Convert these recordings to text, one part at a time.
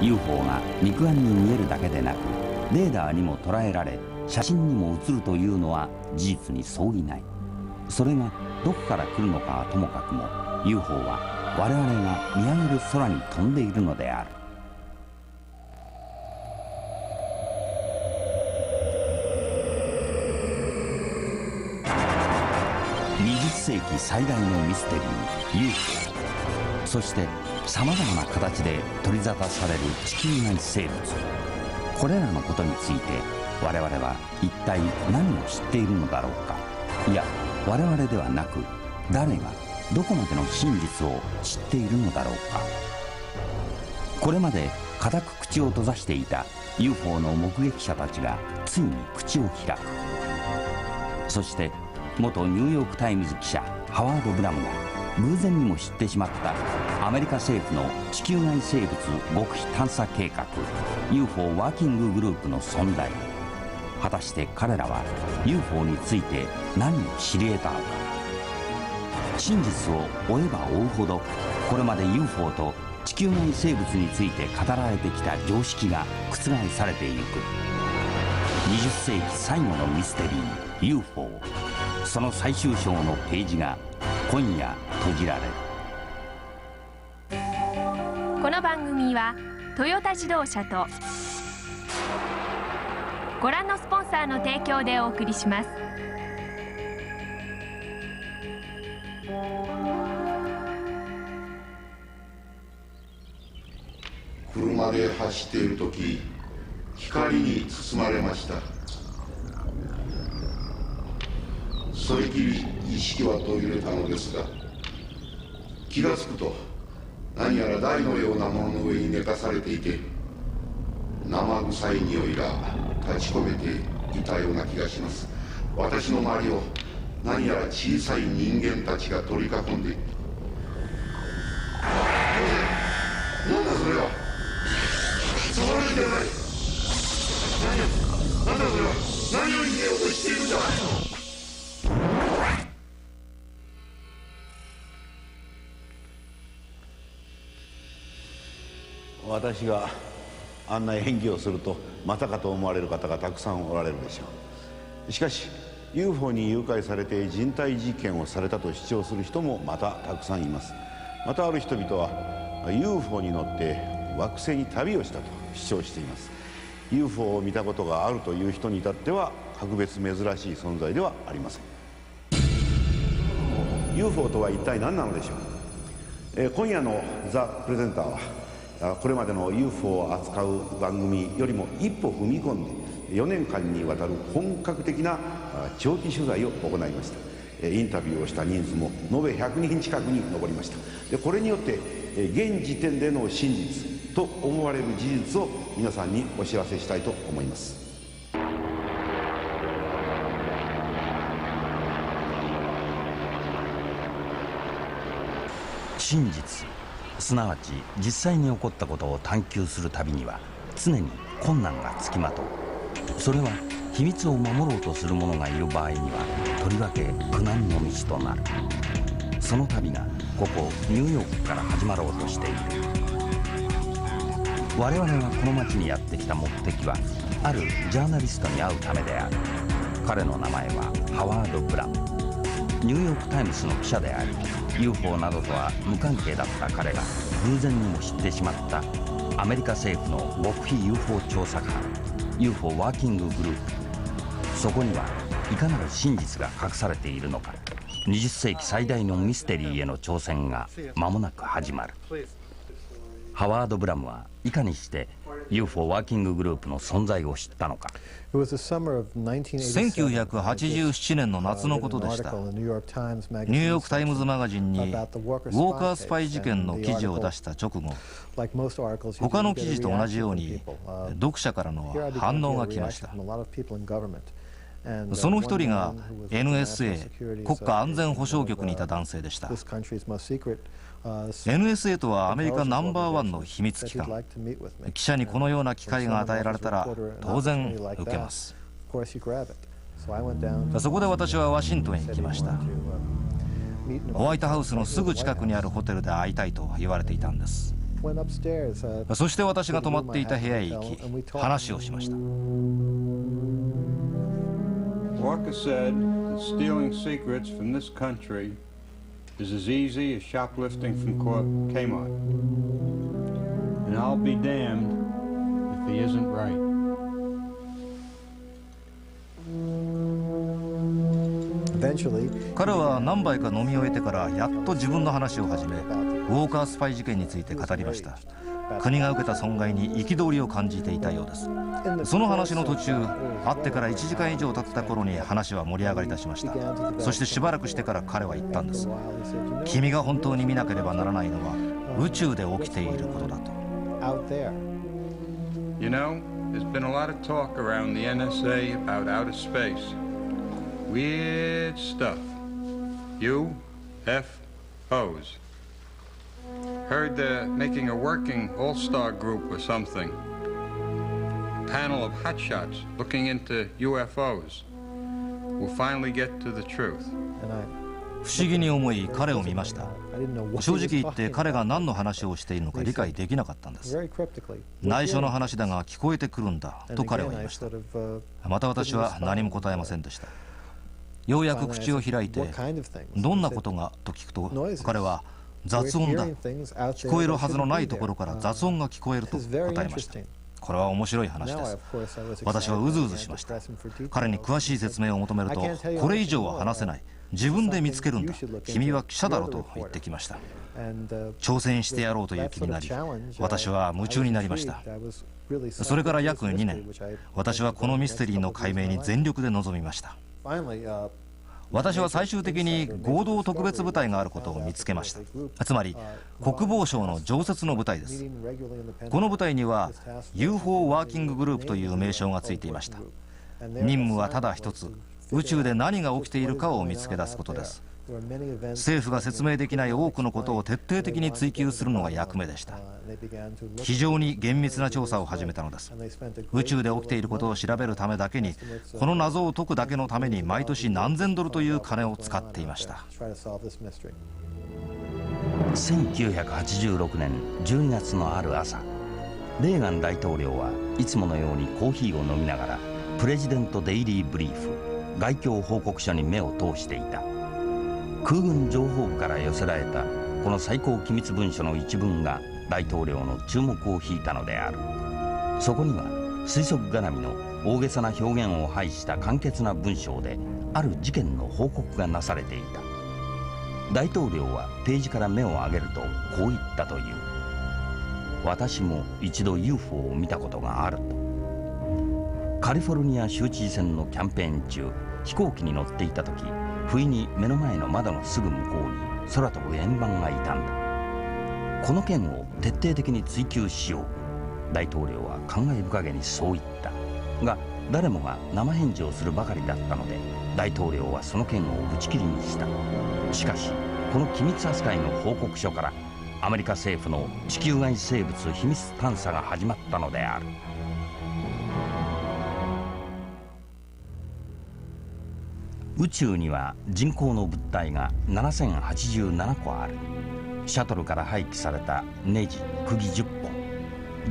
UFO が肉眼に見えるだけでなくレーダーにも捉えられ写真にも写るというのは事実に相違ない。それがどこから来るのかはともかくも UFO は我々が見上げる空に飛んでいるのである。20世紀最大のミステリー UFO、 そしてさまざまな形で取り沙汰される地球外生物、これらのことについて我々は一体何を知っているのだろうか。いや、我々ではなく誰がどこまでの真実を知っているのだろうか。これまで固く口を閉ざしていた UFO の目撃者たちがついに口を開く。そして元ニューヨークタイムズ記者ハワード・ブラムが偶然にも知ってしまったアメリカ政府の地球外生物極秘探査計画 UFO ワーキンググループの存在。果たして彼らは UFO について何を知り得たのか。真実を追えば追うほどこれまで UFO と地球外生物について語られてきた常識が覆されていく。20世紀最後のミステリー UFO、 その最終章のページが今夜閉じられる。この番組はトヨタ自動車とご覧のスポンサーの提供でお送りします。車で走っている時、光に包まれました。それきり意識は途切れたのですが、気がつくと何やら台のようなものの上に寝かされていて、生臭い匂いが立ち込めていたような気がします。私の周りを何やら小さい人間たちが取り囲んで、なんだそれは。触られてない。なんだそれは。何を逃げようとしているんだ。私があんな演技をするとまたかと思われる方がたくさんおられるでしょう。しかし UFO に誘拐されて人体実験をされたと主張する人もまたたくさんいます。またある人々は UFO に乗って惑星に旅をしたと主張しています。 UFO を見たことがあるという人に至っては格別珍しい存在ではありません。 UFO とは一体何なのでしょう。今夜のザ・プレゼンターはこれまでの UFO を扱う番組よりも一歩踏み込んで4年間にわたる本格的な長期取材を行いました。インタビューをした人数も延べ100人近くに上りました。でこれによって現時点での真実と思われる事実を皆さんにお知らせしたいと思います。真実、すなわち実際に起こったことを探求する旅には常に困難がつきまとう。それは秘密を守ろうとする者がいる場合にはとりわけ苦難の道となる。その旅がここニューヨークから始まろうとしている。我々がこの町にやってきた目的はあるジャーナリストに会うためである。彼の名前はハワード・ブラム。ニューヨークタイムズの記者であり UFO などとは無関係だった彼が偶然にも知ってしまったアメリカ政府の極秘 UFO 調査官 UFO ワーキンググループ、そこにはいかなる真実が隠されているのか。20世紀最大のミステリーへの挑戦が間もなく始まる。ハワード・ブラムはいかにして UFO ワーキンググループの存在を知ったのか。1987年の夏のことでした。ニューヨークタイムズマガジンにウォーカースパイ事件の記事を出した直後、他の記事と同じように読者からの反応が来ました。その一人が NSA 国家安全保障局にいた男性でした。 NSA とはアメリカナンバーワンの秘密機関。記者にこのような機会が与えられたら当然受けます。そこで私はワシントンへ行きました。ホワイトハウスのすぐ近くにあるホテルで会いたいと言われていたんです。そして私が泊まっていた部屋へ行き話をしました。Walker said that stealing secrets from this country is as easy as shoplifting from Kmart. And I'll be damned if he isn't right. 彼は何杯か飲み終えてからやっと自分の話を始め、ウォーカースパイ事件について語りました。国が受けた損害に憤りを感じていたようです。その話の途中、会ってから1時間以上経った頃に話は盛り上がりだしました。そしてしばらくしてから彼は言ったんです。君が本当に見なければならないのは宇宙で起きていることだと。You know, there's been a lot of talk around the NSA about outer space. Weird stuff. UFOs. Heard they're making a working all-star group or something. Panel of hotshots looking into UFOs. We'll finally get to the truth. 不思議に思い彼を見ました。正直言って彼が何の話をしているのか理解できなかったんです。内緒の話だが聞こえてくるんだと彼は言いました。また私は何も答えませんでした。ようやく口を開いてどんなことがと聞くと彼は雑音だ、聞こえるはずのないところから雑音が聞こえると答えました。これは面白い話です。私はうずうずしました。彼に詳しい説明を求めると、これ以上は話せない、自分で見つけるんだ、君は記者だろうと言ってきました。挑戦してやろうという気になり、私は夢中になりました。それから約2年、私はこのミステリーの解明に全力で臨みました。私は最終的に合同特別部隊があることを見つけました。つまり国防省の常設の部隊です。この部隊には UFO ワーキンググループという名称がついていました。任務はただ一つ、宇宙で何が起きているかを見つけ出すことです。政府が説明できない多くのことを徹底的に追求するのが役目でした。非常に厳密な調査を始めたのです。宇宙で起きていることを調べるためだけに、この謎を解くだけのために毎年何千ドルという金を使っていました。1986年12月のある朝、レーガン大統領はいつものようにコーヒーを飲みながらプレジデント・デイリー・ブリーフ外交報告書に目を通していた。空軍情報部から寄せられたこの最高機密文書の一文が大統領の注目を引いたのである。そこには推測絡みの大げさな表現を排した簡潔な文章である事件の報告がなされていた。大統領はページから目を上げるとこう言ったという。私も一度 UFO を見たことがあると。カリフォルニア州知事選のキャンペーン中、飛行機に乗っていた時、不意に目の前の窓のすぐ向こうに空飛ぶ円盤がいたんだ。この件を徹底的に追求しよう。大統領は感慨深げにそう言った。が誰もが生返事をするばかりだったので、大統領はその件を打ち切りにした。しかしこの機密扱いの報告書からアメリカ政府の地球外生物秘密探査が始まったのである。宇宙には人工の物体が7087個ある。シャトルから廃棄されたネジ、釘10本、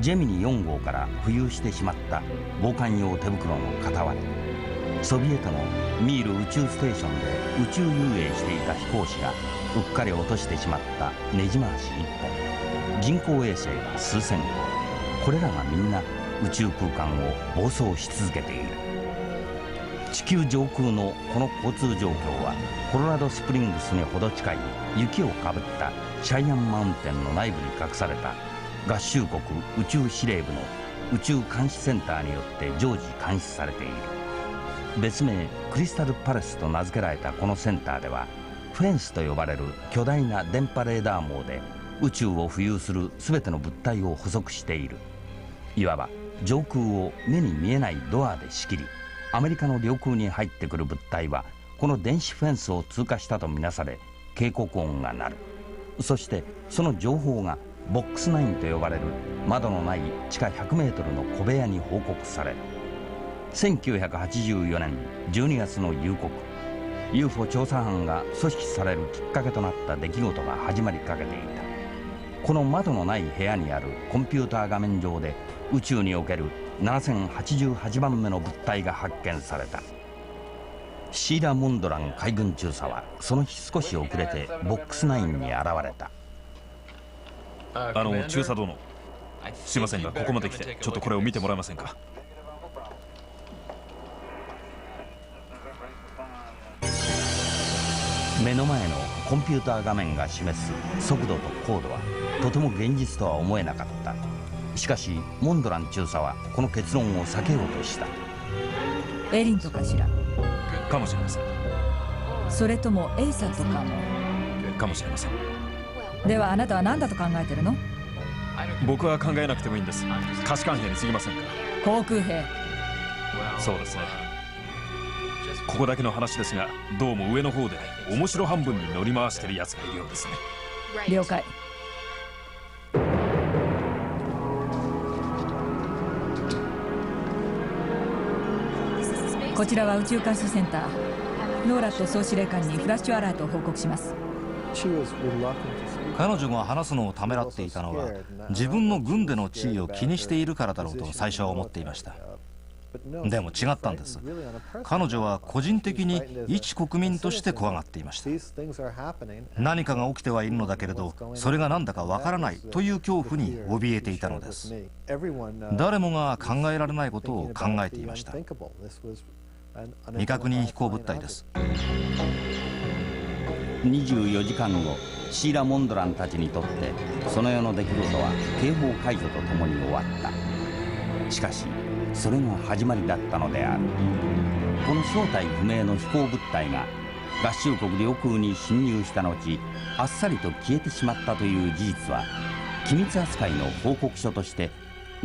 ジェミニ4号から浮遊してしまった防寒用手袋の片割れ、ソビエトのミール宇宙ステーションで宇宙遊泳していた飛行士がうっかり落としてしまったネジ回し1本、人工衛星が数千個、これらがみんな宇宙空間を暴走し続けている。地球上空のこの交通状況はコロラドスプリングスにほど近い雪をかぶったシャイアンマウンテンの内部に隠された合衆国宇宙司令部の宇宙監視センターによって常時監視されている。別名クリスタルパレスと名付けられたこのセンターでは、フェンスと呼ばれる巨大な電波レーダー網で宇宙を浮遊する全ての物体を捕捉している。いわば上空を目に見えないドアで仕切り、アメリカの領空に入ってくる物体はこの電子フェンスを通過したとみなされ、警告音が鳴る。そしてその情報がボックス9と呼ばれる窓のない地下100メートルの小部屋に報告される。1984年12月の夕刻、 UFO 調査班が組織されるきっかけとなった出来事が始まりかけていた。この窓のない部屋にあるコンピューター画面上で宇宙における7088番目の物体が発見された。シーラ・モンドラン海軍中佐はその日少し遅れてボックス9に現れた。中佐殿、すいませんがここまで来てちょっとこれを見てもらえませんか。目の前のコンピューター画面が示す速度と高度はとても現実とは思えなかった。しかしモンドラン中佐はこの結論を避けようとした。エリンとかしら。かもしれません。それともエイサとかも。かもしれません。ではあなたは何だと考えてるの？僕は考えなくてもいいんです。可視艦兵に過ぎませんから。航空兵。そうですね。ここだけの話ですが、どうも上の方で面白半分に乗り回してるやつがいるようですね。了解。こちらは宇宙監視センター。ノーラット総司令官にフラッシュアラートを報告します。彼女が話すのをためらっていたのは自分の軍での地位を気にしているからだろうと最初は思っていました。でも違ったんです。彼女は個人的に一国民として怖がっていました。何かが起きてはいるのだけれどそれが何だかわからないという恐怖に怯えていたのです。誰もが考えられないことを考えていました。未確認飛行物体です。24時間後、シーラ・モンドランたちにとってその世の出来事は警報解除とともに終わった。しかしそれが始まりだったのである。この正体不明の飛行物体が合衆国領空に侵入した後あっさりと消えてしまったという事実は機密扱いの報告書として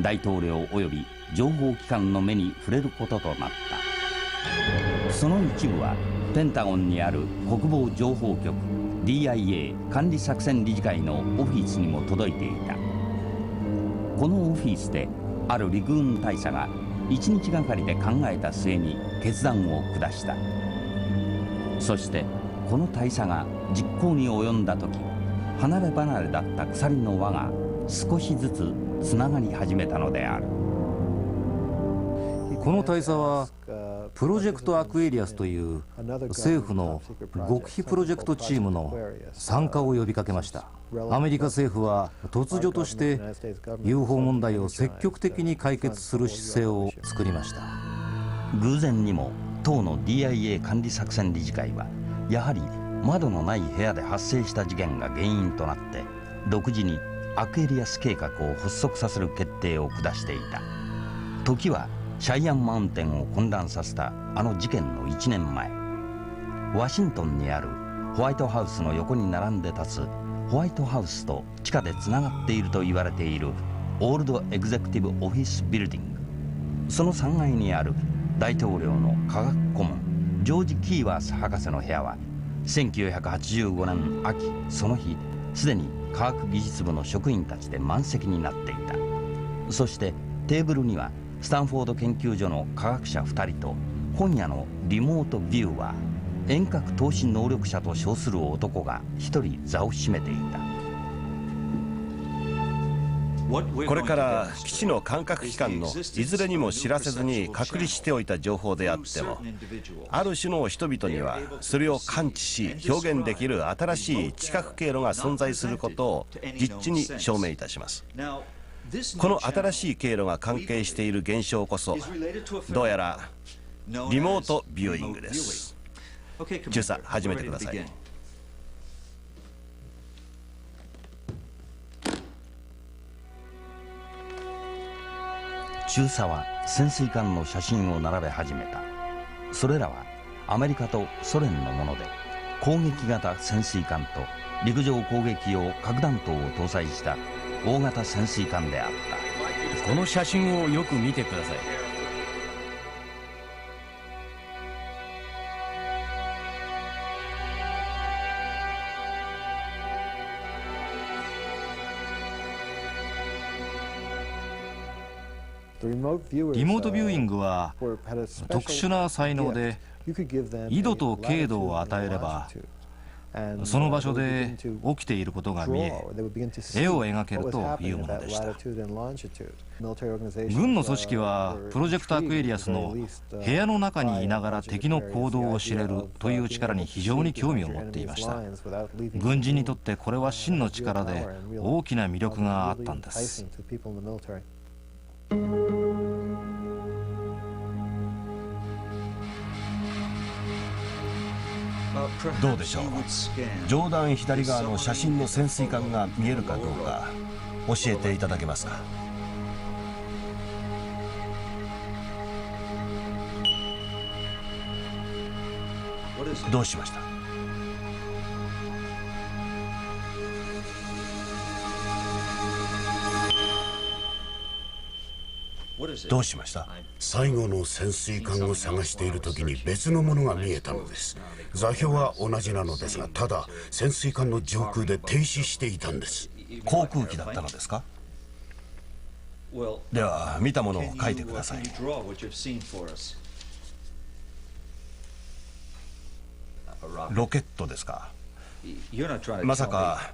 大統領及び情報機関の目に触れることとなった。その一部はペンタゴンにある国防情報局 DIA 管理作戦理事会のオフィスにも届いていた。このオフィスである陸軍大佐が1日がかりで考えた末に決断を下した。そしてこの大佐が実行に及んだ時、離れ離れだった鎖の輪が少しずつつながり始めたのである。この大佐はプロジェクトアクエリアスという政府の極秘プロジェクトチームの参加を呼びかけました。アメリカ政府は突如として UFO 問題を積極的に解決する姿勢を作りました。偶然にも当の DIA 管理作戦理事会はやはり窓のない部屋で発生した事件が原因となって独自にアクエリアス計画を発足させる決定を下していた。時はシャイアンマウンテンを混乱させたあの事件の1年前、ワシントンにあるホワイトハウスの横に並んで立つホワイトハウスと地下でつながっていると言われているオールドエグゼクティブオフィスビルディング、その3階にある大統領の科学顧問ジョージ・キーワース博士の部屋は1985年秋、その日すでに科学技術部の職員たちで満席になっていた。そしてテーブルにはスタンフォード研究所の科学者2人と本屋のリモートビューワー遠隔透視能力者と称する男が1人座を占めていた。これから基地の感覚器官のいずれにも知らせずに隔離しておいた情報であっても、ある種の人々にはそれを感知し表現できる新しい知覚経路が存在することを実地に証明いたします。この新しい経路が関係している現象こそどうやらリモートビューイングです。中佐、始めてください。中佐は潜水艦の写真を並べ始めた。それらはアメリカとソ連のもので、攻撃型潜水艦と陸上攻撃用核弾頭を搭載した大型潜水艦であった。この写真をよく見てください。リモートビューイングは特殊な才能で緯度と経度を与えればその場所で起きていることが見え、絵を描けるというものでした。軍の組織はプロジェクトアクエリアスの部屋の中にいながら敵の行動を知れるという力に非常に興味を持っていました。軍人にとってこれは真の力で大きな魅力があったんです。どうでしょう。上段左側の写真の潜水艦が見えるかどうか教えていただけますか。どうしました。どうしました。最後の潜水艦を探している時に別のものが見えたのです。座標は同じなのですが、ただ潜水艦の上空で停止していたんです。航空機だったのですか。では見たものを書いてください。ロケットですか。まさか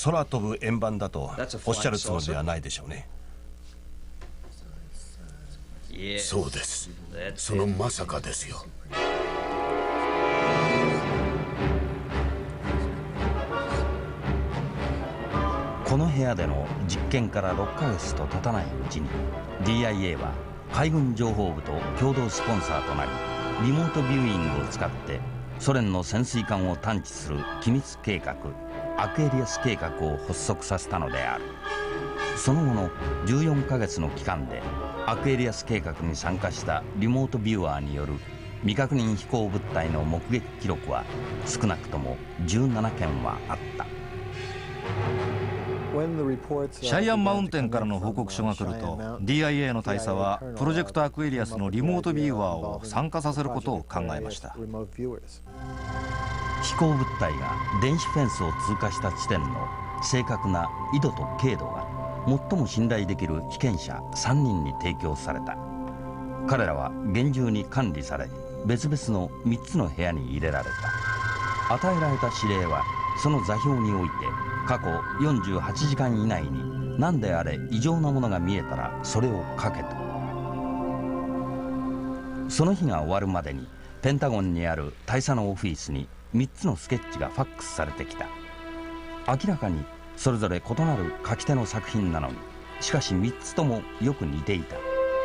空飛ぶ円盤だとおっしゃるつもりではないでしょうね。そうです。そのまさかですよ。この部屋での実験から6ヶ月と経たないうちに DIA は海軍情報部と共同スポンサーとなり、リモートビューイングを使ってソ連の潜水艦を探知する機密計画アクエリアス計画を発足させたのである。その後の14ヶ月の期間でアクエリアス計画に参加したリモートビューアーによる未確認飛行物体の目撃記録は少なくとも17件はあった。シャイアンマウンテンからの報告書が来ると DIA の大佐はプロジェクトアクエリアスのリモートビューアーを参加させることを考えました。飛行物体が電子フェンスを通過した地点の正確な緯度と経度が最も信頼できる被験者3人に提供された。彼らは厳重に管理され、別々の3つの部屋に入れられた。与えられた指令はその座標において過去48時間以内に何であれ異常なものが見えたらそれを書けと。その日が終わるまでにペンタゴンにある大佐のオフィスに3つのスケッチがファックスされてきた。明らかにそれぞれ異なる書き手の作品なのに、しかし3つともよく似ていた。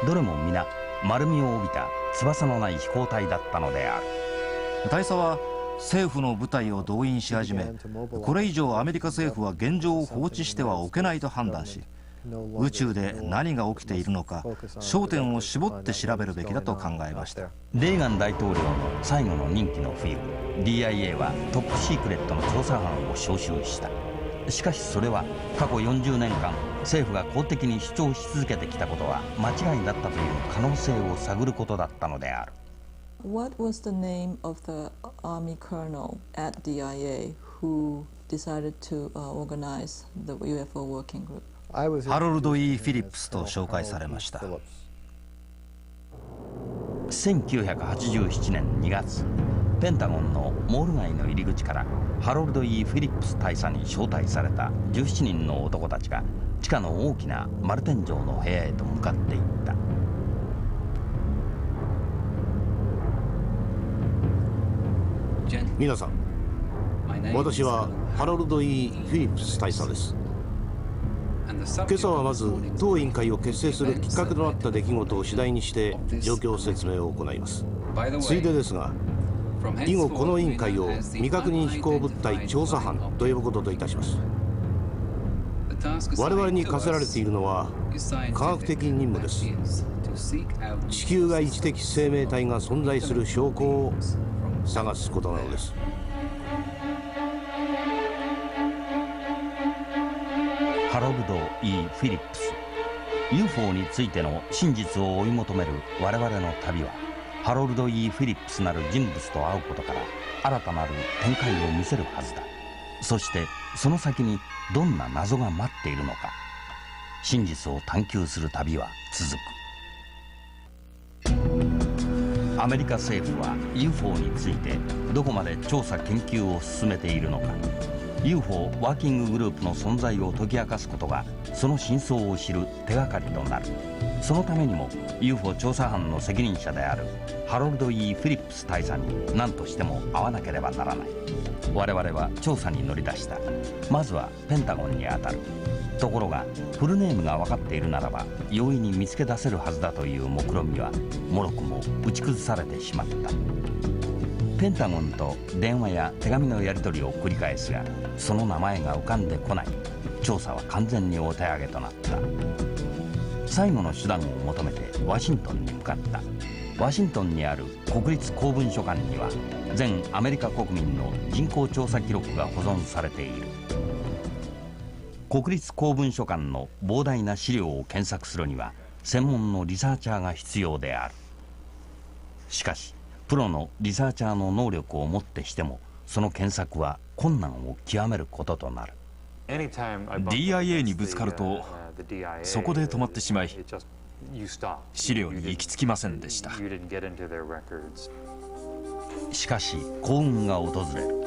どれも皆丸みを帯びた翼のない飛行体だったのである。大佐は政府の部隊を動員し始め、これ以上アメリカ政府は現状を放置してはおけないと判断し、宇宙で何が起きているのか焦点を絞って調べるべきだと考えました。レーガン大統領の最後の任期の冬、 DIA はトップシークレットの調査班を招集した。しかしそれは過去40年間政府が公的に主張し続けてきたことは間違いだったという可能性を探ることだったのである。 What was the name of the army colonel at DIA who decided to organize the UFO working group? ハロルド・ E ・フィリップスと紹介されました。1987年2月、ペンタゴンのモール街の入り口からハロルド・ E ・フィリップス大佐に招待された17人の男たちが地下の大きな丸天井の部屋へと向かっていった。皆さん、私はハロルド・ E ・フィリップス大佐です。今朝はまず当委員会を結成するきっかけとなった出来事を次第にして状況説明を行います。ついでですが、以後この委員会を未確認飛行物体調査班と呼ぶことといたします。我々に課せられているのは科学的任務です。地球外知的生命体が存在する証拠を探すことなのです。ハロルド・ E ・フィリップス、 UFO についての真実を追い求める我々の旅は、ハロルド・ E ・フィリップスなる人物と会うことから新たなる展開を見せるはずだ。そしてその先にどんな謎が待っているのか、真実を探求する旅は続く。アメリカ政府は UFO についてどこまで調査研究を進めているのか。 UFO ワーキンググループの存在を解き明かすことがその真相を知る手がかりとなる。そのためにも UFO 調査班の責任者であるハロルド・E・フィリップス大佐に何としても会わなければならない。我々は調査に乗り出した。まずはペンタゴンに当たる。ところがフルネームが分かっているならば容易に見つけ出せるはずだという目論見はもろくも打ち崩されてしまった。ペンタゴンと電話や手紙のやり取りを繰り返すがその名前が浮かんでこない。調査は完全にお手上げとなった。最後の手段を求めてワシントンに向かった。ワシントンにある国立公文書館には全アメリカ国民の人口調査記録が保存されている。国立公文書館の膨大な資料を検索するには専門のリサーチャーが必要である。しかしプロのリサーチャーの能力をもってしてもその検索は困難を極めることとなる。 DIA にぶつかるとそこで止まってしまい資料に行き着きませんでした。しかし幸運が訪れる。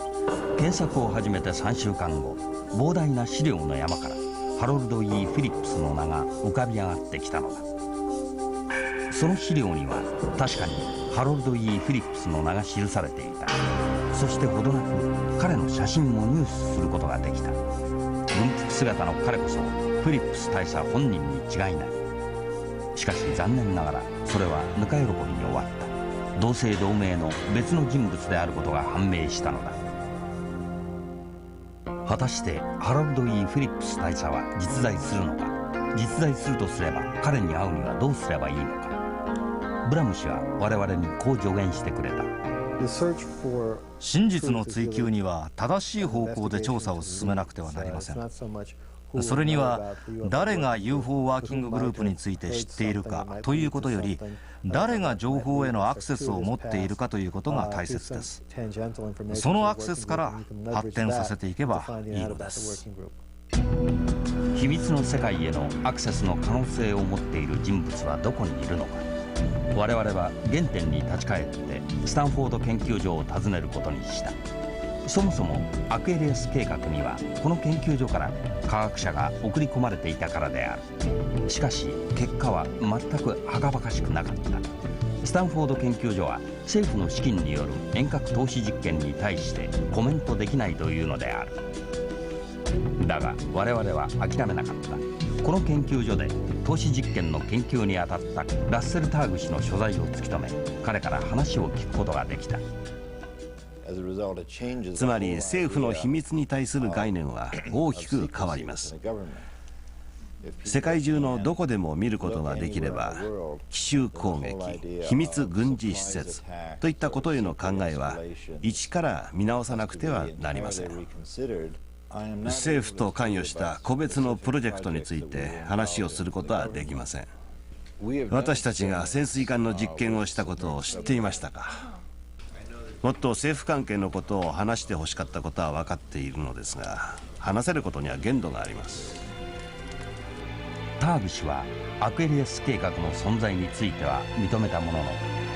検索を始めて3週間後、膨大な資料の山からハロルド・E・フィリップスの名が浮かび上がってきたのだ。その資料には確かにハロルド・E・フィリップスの名が記されていた。そしてほどなく彼の写真も入手することができた。軍服姿の彼こそフィリップス大佐本人に違いない。しかし残念ながらそれはぬか喜びに終わった。同姓同名の別の人物であることが判明したのだ。果たしてハロルド・E・フィリップス大佐は実在するのか。実在するとすれば彼に会うにはどうすればいいのか。ブラム氏は我々にこう助言してくれた。真実の追求には正しい方向で調査を進めなくてはなりません。それには誰が UFO ワーキンググループについて知っているかということより誰が情報へのアクセスを持っているかということが大切です。そのアクセスから発展させていけばいいのです。秘密の世界へのアクセスの可能性を持っている人物はどこにいるのか。我々は原点に立ち返ってスタンフォード研究所を訪ねることにした。そもそもアクエリアス計画にはこの研究所から科学者が送り込まれていたからである。しかし結果は全くはかばかしくなかった。スタンフォード研究所は政府の資金による遠隔投資実験に対してコメントできないというのである。だが我々は諦めなかった。この研究所で投資実験の研究に当たったラッセル・ターグ氏の所在を突き止め彼から話を聞くことができた。つまり政府の秘密に対する概念は大きく変わります。世界中のどこでも見ることができれば奇襲攻撃、秘密軍事施設といったことへの考えは一から見直さなくてはなりません。政府と関与した個別のプロジェクトについて話をすることはできません。私たちが潜水艦の実験をしたことを知っていましたか。もっと政府関係のことを話してほしかったことは分かっているのですが話せることには限度があります。ターグ氏はアクエリアス計画の存在については認めたものの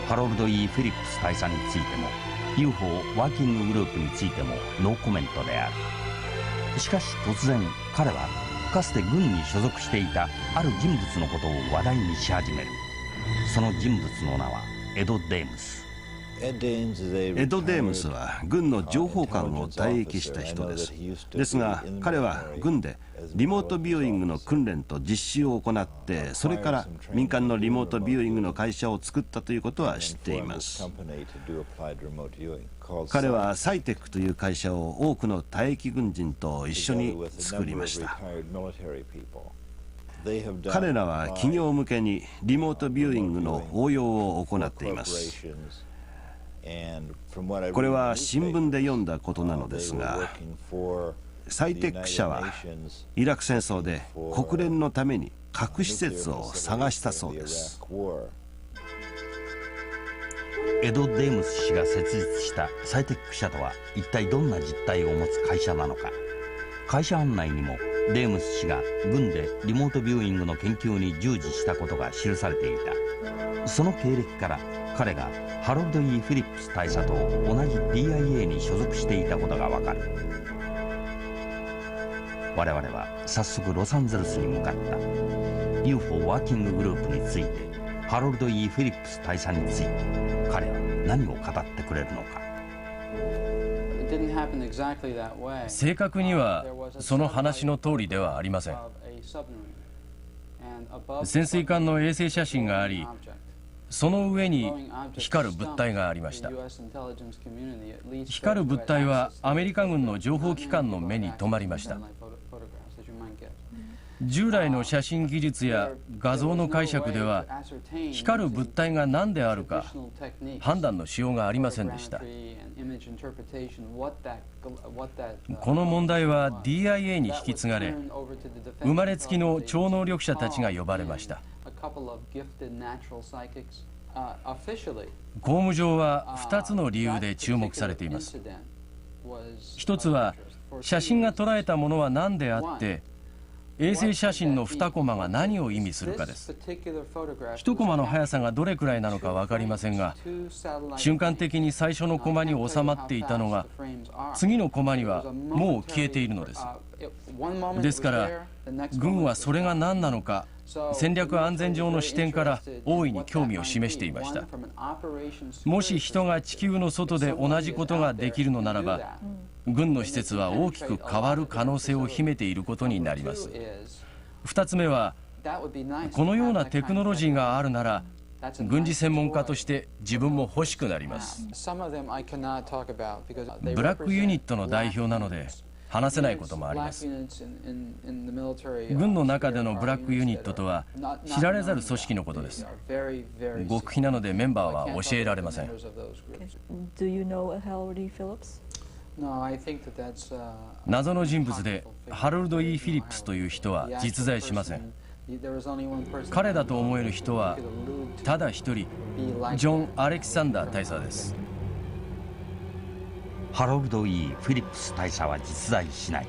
ハロルド・E・フィリップス大佐についても UFO ワーキンググループについてもノーコメントである。しかし突然彼はかつて軍に所属していたある人物のことを話題にし始める。その人物の名はエド・デームス。エド・デームスは軍の情報官を退役した人です。ですが彼は軍でリモートビューイングの訓練と実習を行ってそれから民間のリモートビューイングの会社を作ったということは知っています。彼はサイテックという会社を多くの退役軍人と一緒に作りました。彼らは企業向けにリモートビューイングの応用を行っています。これは新聞で読んだことなのですがサイテック社はイラク戦争で国連のために核施設を探したそうです。エド・デームス氏が設立したサイテック社とは一体どんな実態を持つ会社なのか。会社案内にもデームス氏が軍でリモートビューイングの研究に従事したことが記されていた。その経歴から彼がハロルド・E・フィリップス大佐と同じ DIA に所属していたことがわかる。我々は早速ロサンゼルスに向かった。 UFO ワーキンググループについて、ハロルド・E・フィリップス大佐について彼は何を語ってくれるのか。正確にはその話の通りではありません。潜水艦の衛星写真があり、その上に光る物体がありました。光る物体はアメリカ軍の情報機関の目に留まりました。従来の写真技術や画像の解釈では光る物体が何であるか判断のしようがありませんでした。この問題は DIA に引き継がれ、生まれつきの超能力者たちが呼ばれました。公務上は2つの理由で注目されています。一つは写真が捉えたものは何であって衛星写真の2コマが何を意味するかです。1コマの速さがどれくらいなのか分かりませんが、瞬間的に最初のコマに収まっていたのが次のコマにはもう消えているのです。ですから軍はそれが何なのか戦略安全上の視点から大いに興味を示していました。もし人が地球の外で同じことができるのならば、軍の施設は大きく変わる可能性を秘めていることになります。2つ目は、このようなテクノロジーがあるなら軍事専門家として自分も欲しくなります。ブラックユニットの代表なので話せないこともあります。軍の中でのブラックユニットとは知られざる組織のことです。極秘なのでメンバーは教えられません。謎の人物でハロルド・E・フィリップスという人は実在しません。彼だと思える人はただ一人、ジョン・アレキサンダー大佐です。ハロルド・E・フィリップス大佐は実在しない。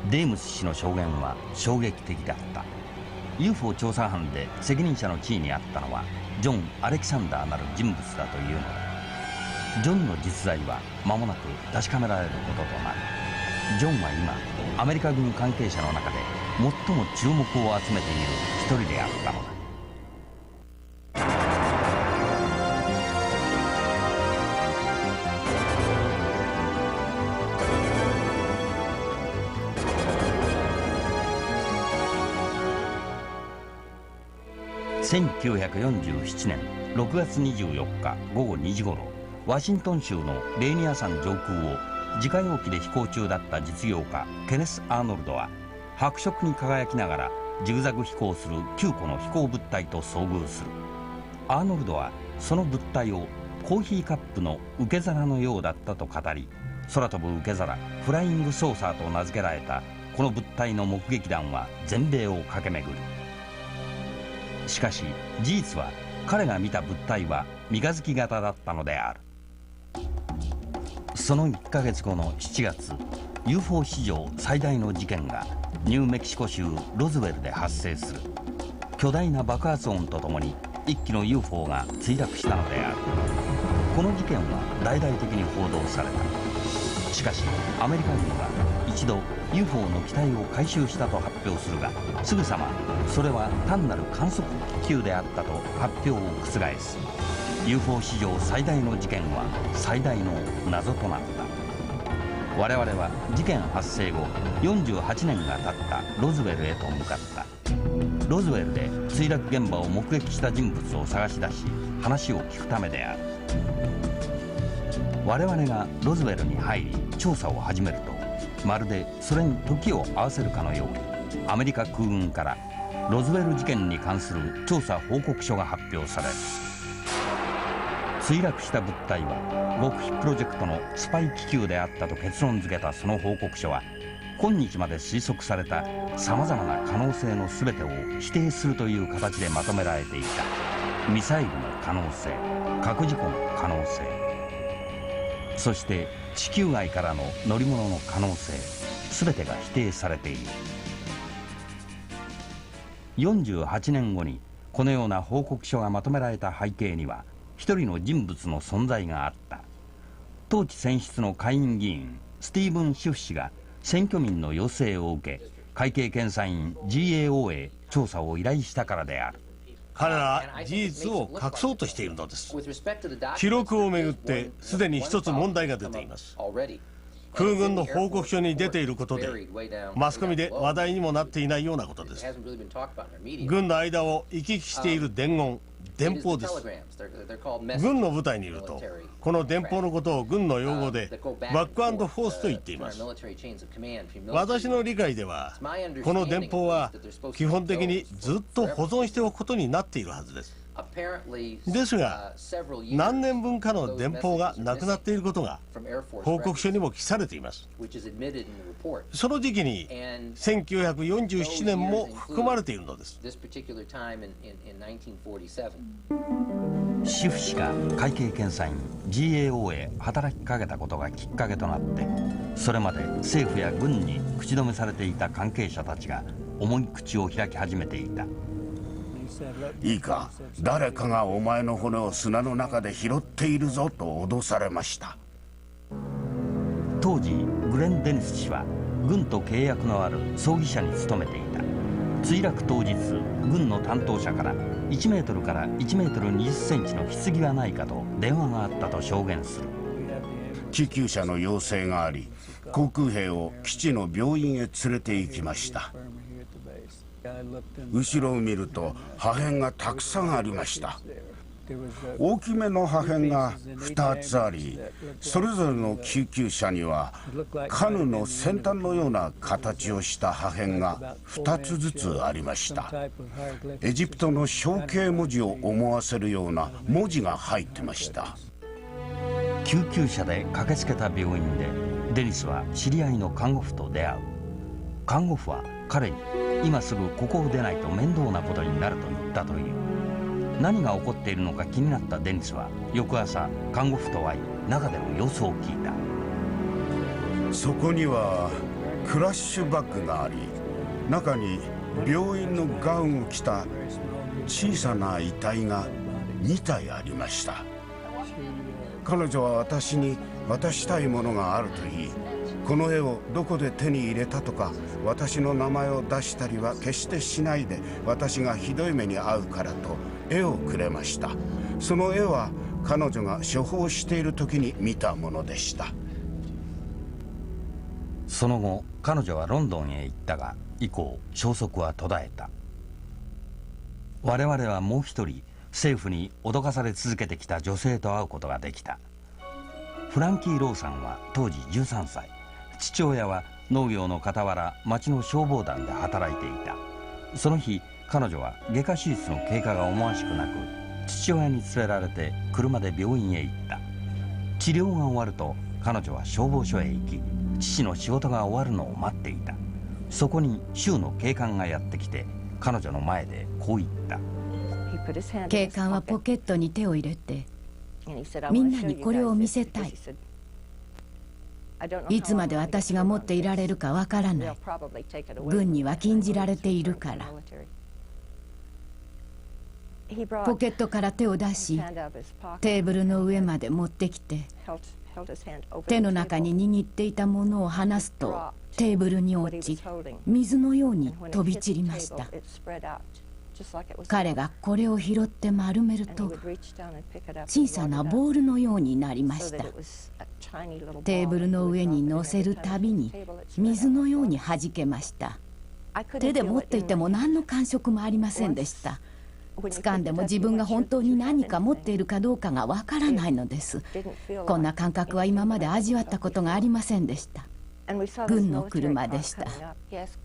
デームス氏の証言は衝撃的だった。 UFO 調査班で責任者の地位にあったのはジョン・アレキサンダーなる人物だというのだ。ジョンの実在は間もなく確かめられることとなる。ジョンは今アメリカ軍関係者の中で最も注目を集めている一人であったのだ。1947年6月24日午後2時ごろ、ワシントン州のレーニア山上空を自家用機で飛行中だった実業家ケネス・アーノルドは白色に輝きながらジグザグ飛行する9個の飛行物体と遭遇する。アーノルドはその物体をコーヒーカップの受け皿のようだったと語り、空飛ぶ受け皿フライングソーサーと名付けられたこの物体の目撃談は全米を駆け巡る。しかし事実は彼が見た物体は三日月型だったのである。その1ヶ月後の7月、 UFO 史上最大の事件がニューメキシコ州ロズウェルで発生する。巨大な爆発音とともに1機の UFO が墜落したのである。この事件は大々的に報道された。しかしアメリカ軍は一度 UFO の機体を回収したと発表するが、すぐさまそれは単なる観測気球であったと発表を覆す。 UFO 史上最大の事件は最大の謎となった。我々は事件発生後48年が経ったロズウェルへと向かった。ロズウェルで墜落現場を目撃した人物を探し出し話を聞くためである。我々がロズウェルに入り調査を始めると、まるでそれに時を合わせるかのようにアメリカ空軍からロズウェル事件に関する調査報告書が発表される。墜落した物体は極秘プロジェクトのスパイ気球であったと結論付けたその報告書は、今日まで推測されたさまざまな可能性の全てを否定するという形でまとめられていた。ミサイルの可能性、核事故の可能性、そして地球外からの乗り物の可能性、全てが否定されている。48年後にこのような報告書がまとめられた背景には一人の人物の存在があった。当地選出の下院議員スティーブン・シュフ氏が選挙民の要請を受け、会計検査院 GAO へ調査を依頼したからである。彼ら事実を隠そうとしているのです。記録をめぐってすでに一つ問題が出ています。空軍の報告書に出ていることでマスコミで話題にもなっていないようなことです。軍の間を行き来している伝言、電報です。軍の部隊にいるとこの電報のことを軍の用語でバックアンドフォースと言っています。私の理解ではこの電報は基本的にずっと保存しておくことになっているはずです。ですが何年分かの電報がなくなっていることが報告書にも記されています。その時期に1947年も含まれているのです。シュフ氏が会計検査院 GAO へ働きかけたことがきっかけとなって、それまで政府や軍に口止めされていた関係者たちが重い口を開き始めていた。いいか、誰かがお前の骨を砂の中で拾っているぞと脅されました。当時グレン・デニス氏は軍と契約のある葬儀社に勤めていた。墜落当日、軍の担当者から1メートルから1メートル20センチの棺はないかと電話があったと証言する。救急車の要請があり、航空兵を基地の病院へ連れて行きました。後ろを見ると破片がたくさんありました。大きめの破片が2つあり、それぞれの救急車にはカヌーの先端のような形をした破片が2つずつありました。エジプトの象形文字を思わせるような文字が入ってました。救急車で駆けつけた病院でデニスは知り合いの看護婦と出会う。看護婦は彼に今すぐここを出ないと面倒なことになると言ったという。何が起こっているのか気になったデニスは翌朝看護婦と会い、中での様子を聞いた。そこにはクラッシュバッグがあり、中に病院のガウンを着た小さな遺体が2体ありました。彼女は私に渡したいものがあると言い、この絵をどこで手に入れたとか私の名前を出したりは決してしないで、私がひどい目に遭うからと絵をくれました。その絵は彼女が処方している時に見たものでした。その後彼女はロンドンへ行ったが、以降消息は途絶えた。我々はもう一人政府に脅かされ続けてきた女性と会うことができた。フランキー・ローさんは当時13歳。父親は農業の傍ら町の消防団で働いていた。その日彼女は外科手術の経過が思わしくなく、父親に連れられて車で病院へ行った。治療が終わると彼女は消防署へ行き、父の仕事が終わるのを待っていた。そこに州の警官がやってきて彼女の前でこう言った。警官はポケットに手を入れて、みんなにこれを見せたい。いつまで私が持っていられるかわからない。軍には禁じられているから。ポケットから手を出し、テーブルの上まで持ってきて、手の中に握っていたものを離すとテーブルに落ち、水のように飛び散りました。彼がこれを拾って丸めると小さなボールのようになりました。テーブルの上に乗せるたびに水のように弾けました。手で持っていても何の感触もありませんでした。掴んでも自分が本当に何か持っているかどうかがわからないのです。こんな感覚は今まで味わったことがありませんでした。軍の車でした。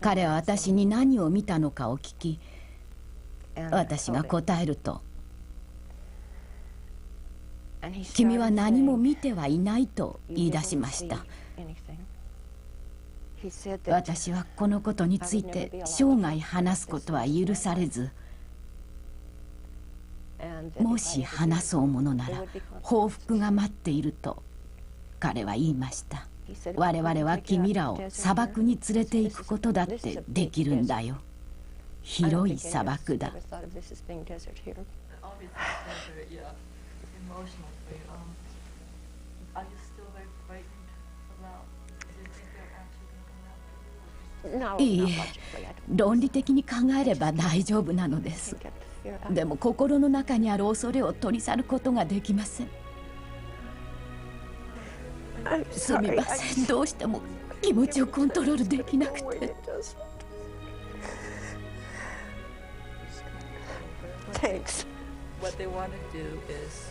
彼は私に何を見たのかを聞き、私が答えると、君は何も見てはいないと言い出しました。私はこのことについて生涯話すことは許されず、もし話そうものなら報復が待っていると彼は言いました。我々は君らを砂漠に連れて行くことだってできるんだよ。広い砂漠だ。いいえ、論理的に考えれば大丈夫なのです。でも心の中にある恐れを取り去ることができません。すみません、どうしても気持ちをコントロールできなくて。Thanks. What they want to do is,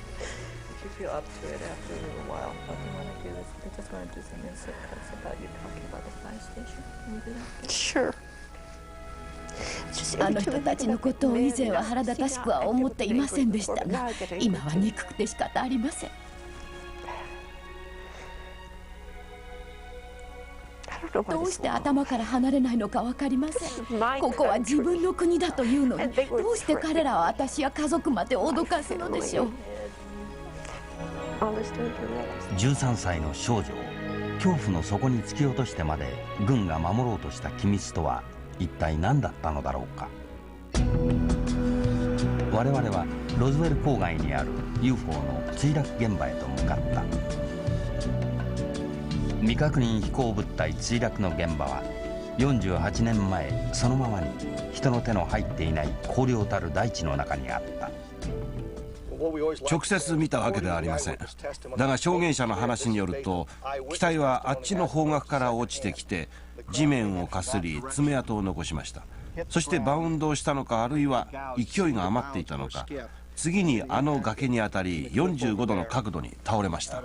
if you feel up to it after a little while, what they want to do is they just want to do some insert cuts about you talking about the fire station. Can we do that? Sure. あの人たちのことを以前は腹立たしくは思っていませんでしたが、今は憎くて仕方ありません。どうして頭から離れないのか分かりません。ここは自分の国だというのに、どうして彼らは私や家族まで脅かすのでしょう。13歳の少女を恐怖の底に突き落としてまで軍が守ろうとした機密とは一体何だったのだろうか。我々はロズウェル郊外にある UFO の墜落現場へと向かった。未確認飛行物体墜落の現場は48年前そのままに人の手の入っていない荒涼たる大地の中にあった。直接見たわけではありません。だが証言者の話によると、機体はあっちの方角から落ちてきて地面をかすり爪痕を残しました。そしてバウンドをしたのか、あるいは勢いが余っていたのか、次にあの崖に当たり45度の角度に倒れました。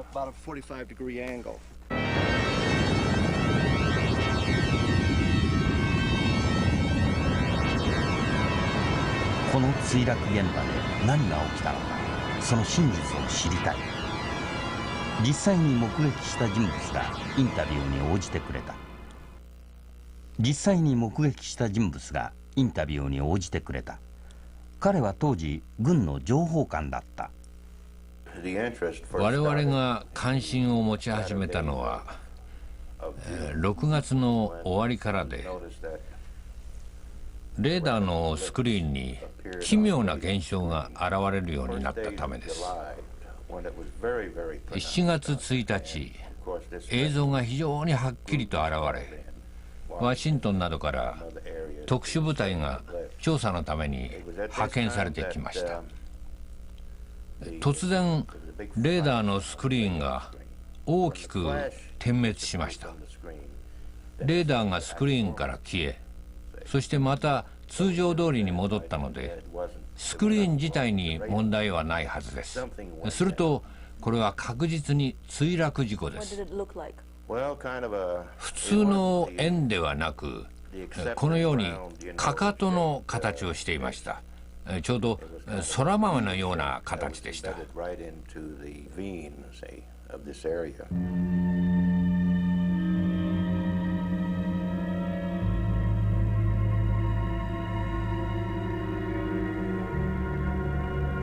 この墜落現場で何が起きたのか、その真実を知りたい。実際に目撃した人物がインタビューに応じてくれた。彼は当時軍の情報官だった。我々が関心を持ち始めたのは6月の終わりからで、レーダーのスクリーンに奇妙な現象が現れるようになったためです。7月1日、映像が非常にはっきりと現れ、ワシントンなどから特殊部隊が調査のために派遣されてきました。突然レーダーのスクリーンが大きく点滅しました。レーダーがスクリーンから消え、そしてまた通常通りに戻ったので、スクリーン自体に問題はないはずです。するとこれは確実に墜落事故です。普通の円ではなく、このようにかかとの形をしていました。ちょうど空豆のような形でした。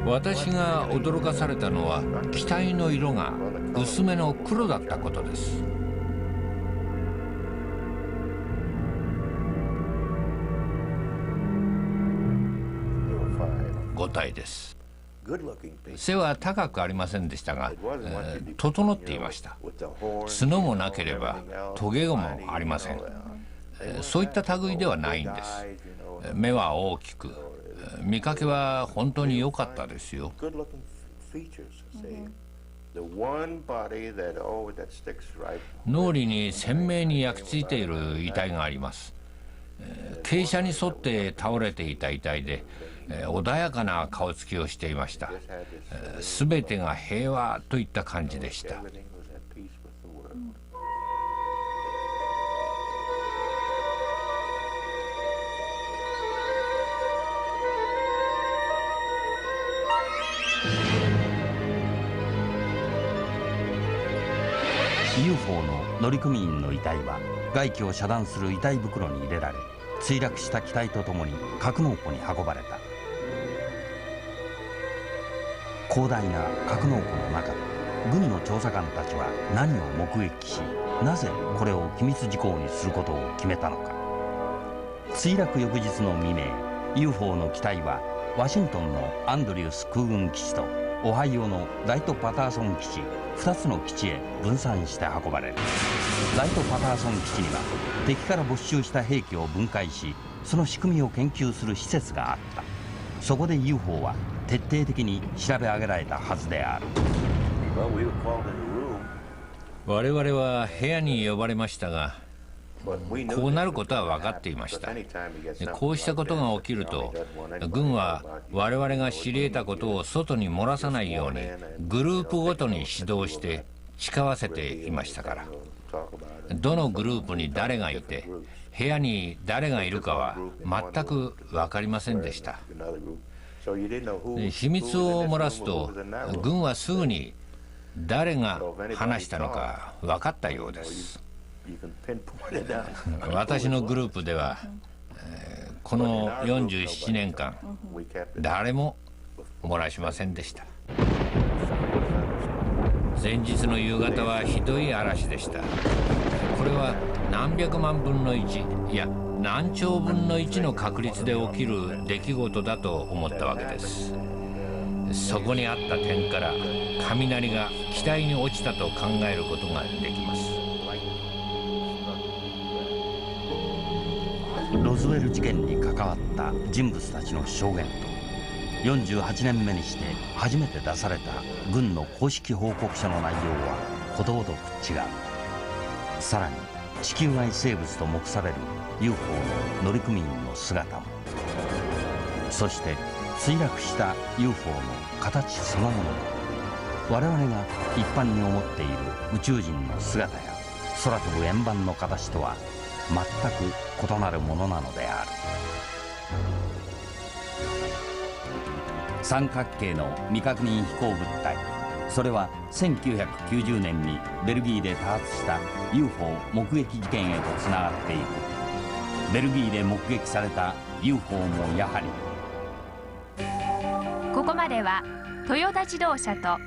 私が驚かされたのは、機体の色が薄めの黒だったことです。5体です。背は高くありませんでしたが、整っていました。角もなければトゲもありません。そういった類ではないんです。目は大きく、見かけは本当に良かったですよ。脳裏に鮮明に焼き付いている遺体があります。傾斜に沿って倒れていた遺体で、穏やかな顔つきをしていました。すべてが平和といった感じでした。UFO の乗組員の遺体は外気を遮断する遺体袋に入れられ、墜落した機体とともに格納庫に運ばれた。広大な格納庫の中で軍の調査官たちは何を目撃し、なぜこれを機密事項にすることを決めたのか。墜落翌日の未明、UFO の機体はワシントンのアンドリュース空軍基地とオハイオのライト・パターソン基地2つの基地へ分散して運ばれる。ライト・パターソン基地には敵から没収した兵器を分解し、その仕組みを研究する施設があった。そこで UFO は徹底的に調べ上げられたはずである。我々は部屋に呼ばれましたが、こうなることは分かっていました。こうしたことが起きると、軍は我々が知り得たことを外に漏らさないようにグループごとに指導して誓わせていましたから。どのグループに誰がいて、部屋に誰がいるかは全く分かりませんでした。秘密を漏らすと、軍はすぐに誰が話したのか分かったようです。私のグループでは、この47年間誰も漏らしませんでした。前日の夕方はひどい嵐でした。これは何百万分の1、いや何兆分の1の確率で起きる出来事だと思ったわけです。そこにあった点から雷が機体に落ちたと考えることができます。ロズウェル事件に関わった人物たちの証言と、48年目にして初めて出された軍の公式報告書の内容はことごとく違う。さらに地球外生物と目される UFO の乗組員の姿も、そして墜落した UFO の形そのものも、我々が一般に思っている宇宙人の姿や空飛ぶ円盤の形とは全く異なるものなのである。三角形の未確認飛行物体、それは1990年にベルギーで多発した UFO 目撃事件へとつながっている。ベルギーで目撃された UFO もやはり。ここまではトヨタ自動車と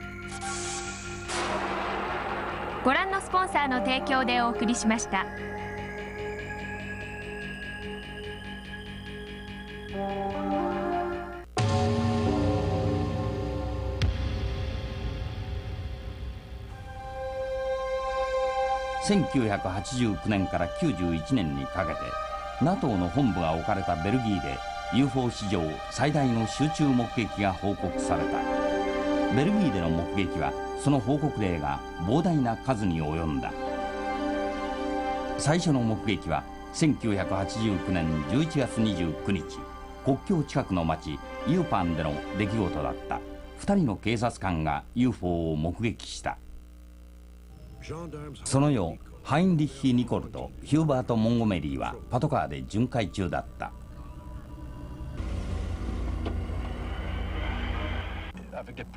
ご覧のスポンサーの提供でお送りしました。1989年から91年にかけて NATO の本部が置かれたベルギーで UFO 史上最大の集中目撃が報告された。ベルギーでの目撃はその報告例が膨大な数に及んだ。最初の目撃は1989年11月29日、国境近くの町ユーパンでの出来事だった。2人の警察官が UFO を目撃した。その夜、ハインリッヒ・ニコルとヒューバート・モンゴメリーはパトカーで巡回中だった。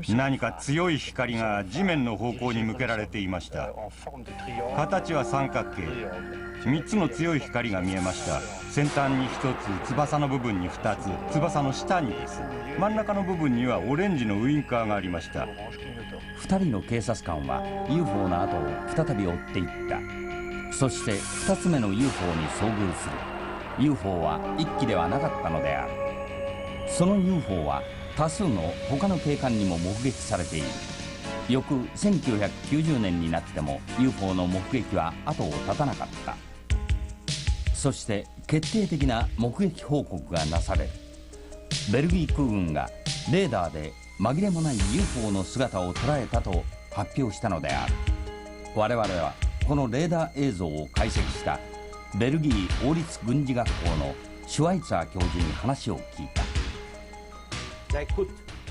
何か強い光が地面の方向に向けられていました。形は三角形。3つの強い光が見えました。先端に1つ、翼の部分に2つ、翼の下にです。真ん中の部分にはオレンジのウインカーがありました。2人の警察官は UFO の後を再び追っていった。そして2つ目の UFO に遭遇する。 UFO は1機ではなかったのである。その UFO は多数の他の警官にも目撃されている。翌1990年になっても UFO の目撃は後を絶たなかった。そして決定的な目撃報告がなされる。ベルギー空軍がレーダーで紛れもない UFO の姿を捉えたと発表したのである。我々はこのレーダー映像を解析したベルギー王立軍事学校のシュワイツァー教授に話を聞いた。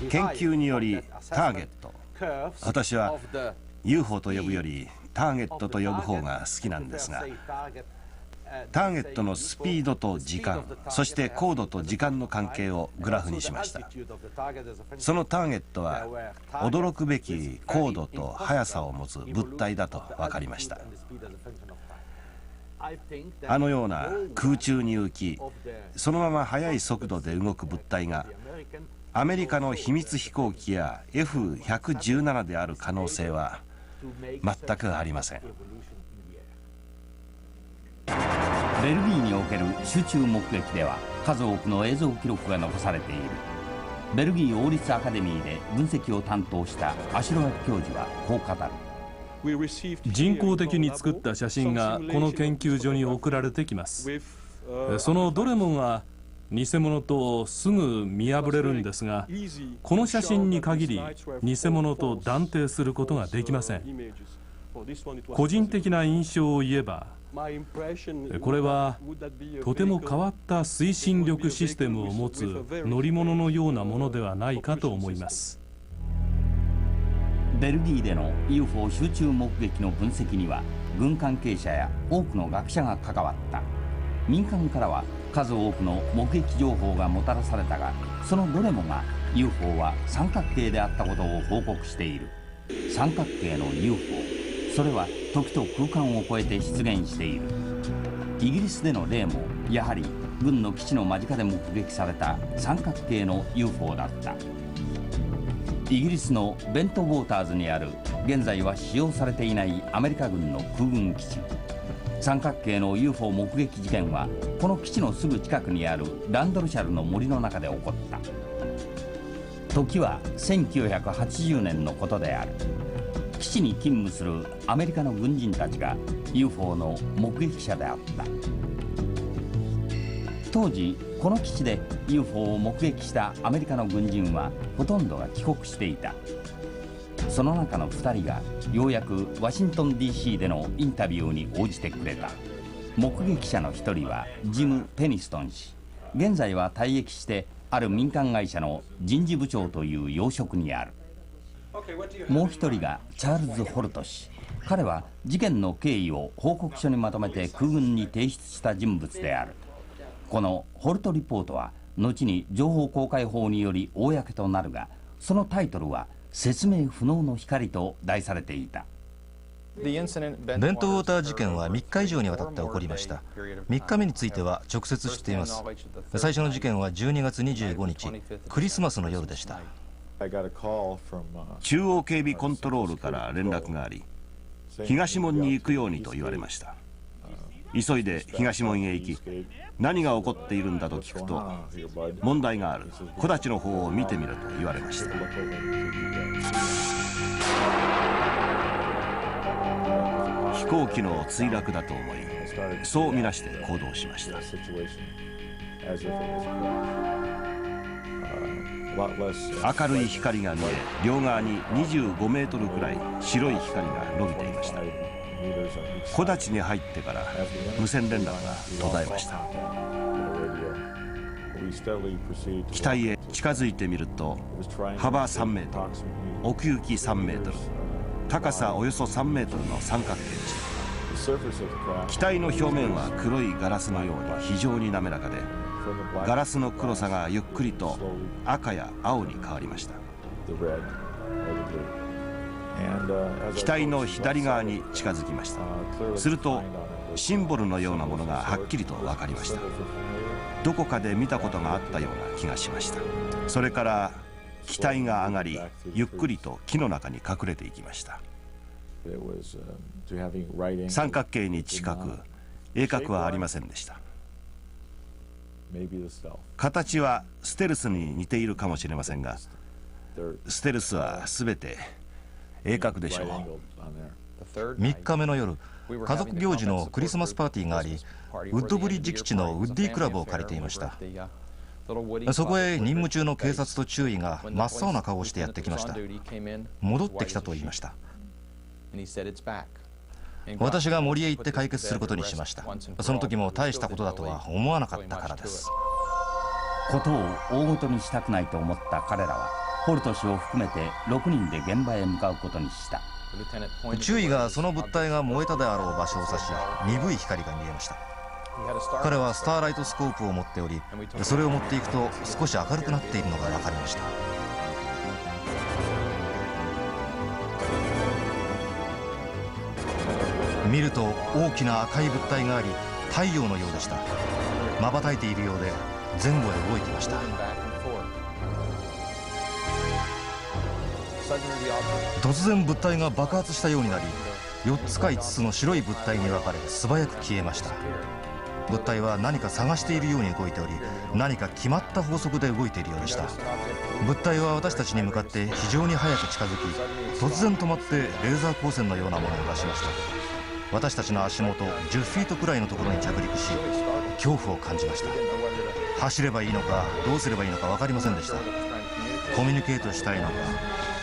研究によりターゲット、私は UFO と呼ぶよりターゲットと呼ぶ方が好きなんですが、ターゲットのスピードと時間、そして高度と時間の関係をグラフにしました。そのターゲットは驚くべき高度と速さを持つ物体だと分かりました。あのような空中に浮き、そのまま速い速度で動く物体がアメリカの秘密飛行機や F-117 である可能性は全くありません。ベルギーにおける集中目撃では数多くの映像記録が残されている。ベルギー王立アカデミーで分析を担当したアシュロワ教授はこう語る。人工的に作った写真がこの研究所に送られてきます。そのどれもが偽物とすぐ見破れるんですが、この写真に限り偽物と断定することができません。個人的な印象を言えば、これはとても変わった推進力システムを持つ乗り物のようなものではないかと思います。ベルギーでの UFO 集中目撃の分析には軍関係者や多くの学者が関わった。民間からは数多くの目撃情報がもたらされたが、そのどれもが UFO は三角形であったことを報告している。三角形の UFO、それは時と空間を超えて出現している。イギリスでの例もやはり軍の基地の間近で目撃された三角形の UFO だった。イギリスのベントウォーターズにある現在は使用されていないアメリカ軍の空軍基地。三角形の UFO 目撃事件はこの基地のすぐ近くにあるランドルシャルの森の中で起こった。時は1980年のことである。基地に勤務するアメリカの軍人たちが UFO の目撃者であった。当時この基地で UFO を目撃したアメリカの軍人はほとんどが帰国していた。その中の2人がようやくワシントン DC でのインタビューに応じてくれた。目撃者の1人はジム・ペニストン氏。現在は退役してある民間会社の人事部長という要職にある。もう1人がチャールズ・ホルト氏。彼は事件の経緯を報告書にまとめて空軍に提出した人物である。このホルトリポートは後に情報公開法により公となるが、そのタイトルは説明不能の光と題されていた。ベントウォーター事件は3日以上にわたって起こりました。3日目については直接知っています。最初の事件は12月25日、クリスマスの夜でした。中央警備コントロールから連絡があり、東門に行くようにと言われました。急いで東門へ行き、何が起こっているんだと聞くと、問題がある、木立の方を見てみろと言われました。飛行機の墜落だと思い、そう見なして行動しました。明るい光が見え、両側に25メートルくらい白い光が伸びていました。木立に入ってから無線連絡が途絶えました。機体へ近づいてみると、幅3メートル、奥行き3メートル、高さおよそ3メートルの三角形でした。機体の表面は黒いガラスのように非常に滑らかで、ガラスの黒さがゆっくりと赤や青に変わりました。機体の左側に近づきました。するとシンボルのようなものがはっきりと分かりました。どこかで見たことがあったような気がしました。それから機体が上がり、ゆっくりと木の中に隠れていきました。三角形に近く鋭角はありませんでした。形はステルスに似ているかもしれませんが、ステルスは全て鋭角でしょう。3日目の夜、家族行事のクリスマスパーティーがあり、ウッドブリッジ基地のウッディクラブを借りていました。そこへ任務中の警察と中尉が真っ青な顔をしてやってきました。戻ってきたと言いました。私が森へ行って解決することにしました。その時も大したことだとは思わなかったからです。ことを大ごとにしたくないと思った彼らは、ホルト氏を含めて6人で現場へ向かうことにした。中尉がその物体が燃えたであろう場所を指し、鈍い光が見えました。彼はスターライトスコープを持っており、それを持っていくと少し明るくなっているのが分かりました。見ると大きな赤い物体があり、太陽のようでした。瞬いているようで前後へ動いていました。突然物体が爆発したようになり、4つか5つの白い物体に分かれ素早く消えました。物体は何か探しているように動いており、何か決まった法則で動いているようでした。物体は私たちに向かって非常に早く近づき、突然止まってレーザー光線のようなものを出しました。私たちの足元10フィートくらいのところに着陸し、恐怖を感じました。走ればいいのかどうすればいいのか分かりませんでした。コミュニケートしたいのか、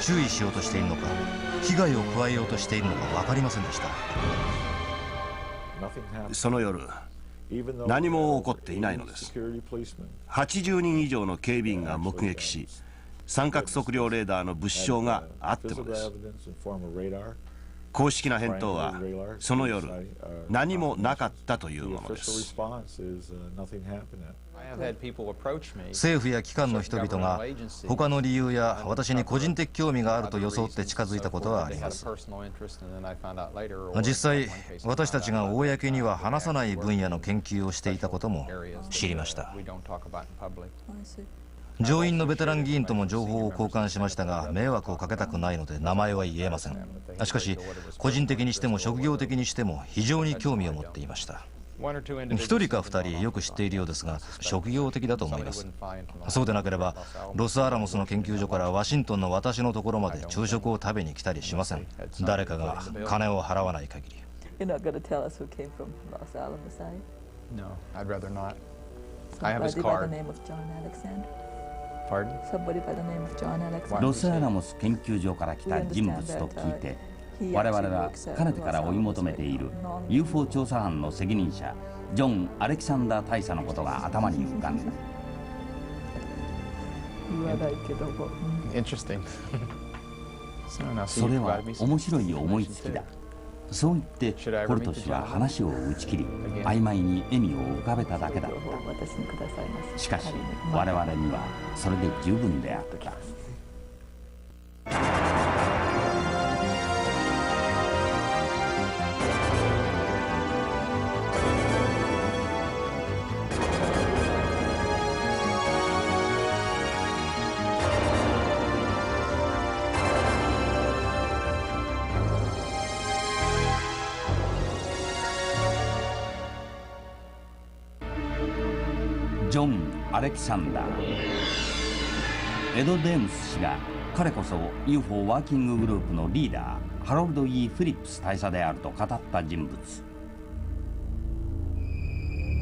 注意しようとしているのか、危害を加えようとしているのか分かりませんでした。その夜、何も起こっていないのです。80人以上の警備員が目撃し、三角測量レーダーの物証があってもです。公式な返答は、その夜何もなかったというものです。政府や機関の人々が他の理由や私に個人的興味があると装って近づいたことはあります。実際、私たちが公には話さない分野の研究をしていたことも知りました。上院のベテラン議員とも情報を交換しましたが、迷惑をかけたくないので名前は言えません。しかし個人的にしても職業的にしても非常に興味を持っていました。1人か2人よく知っているようですが、職業的だと思います。そうでなければロスアラモスの研究所からワシントンの私のところまで朝食を食べに来たりしません。誰かが金を払わない限り。You're not going to tell us who came from Los Alamos, are you? No, I'd rather not. I have his card. By the name of John Alexander. Pardon? Somebody by the name of John Alexander. ロスアラモス研究所から来た人物と聞いて、我々はかねてから追い求めている UFO 調査班の責任者ジョン・アレキサンダー大佐のことが頭に浮かんだ。Interesting. それは面白い思いつきだ。そう言ってホルト氏は話を打ち切り、曖昧に笑みを浮かべただけだった。しかし我々にはそれで十分であった。ジョン・アレキサンダー、エド・デームス氏が彼こそ UFO ワーキンググループのリーダーハロルド・E・フィリップス大佐であると語った人物。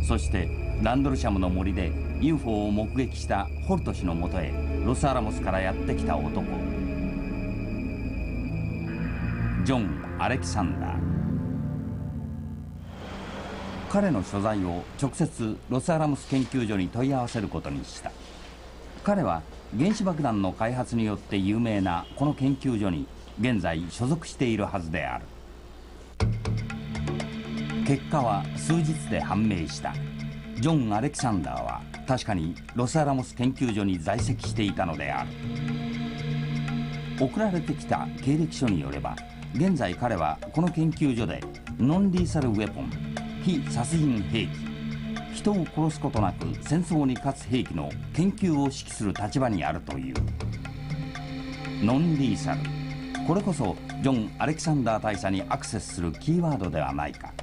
そしてランドルシャムの森で UFO を目撃したホルト氏のもとへロスアラモスからやってきた男、ジョン・アレキサンダー。彼の所在を直接ロスアラモス研究所に問い合わせることにした。彼は原子爆弾の開発によって有名なこの研究所に現在所属しているはずである。結果は数日で判明した。ジョン・アレキサンダーは確かにロスアラモス研究所に在籍していたのである。送られてきた経歴書によれば、現在彼はこの研究所でノンリーサルウェポン、非殺人兵器、人を殺すことなく戦争に勝つ兵器の研究を指揮する立場にあるという。ノンリーサル、これこそジョン・アレキサンダー大佐にアクセスするキーワードではないか。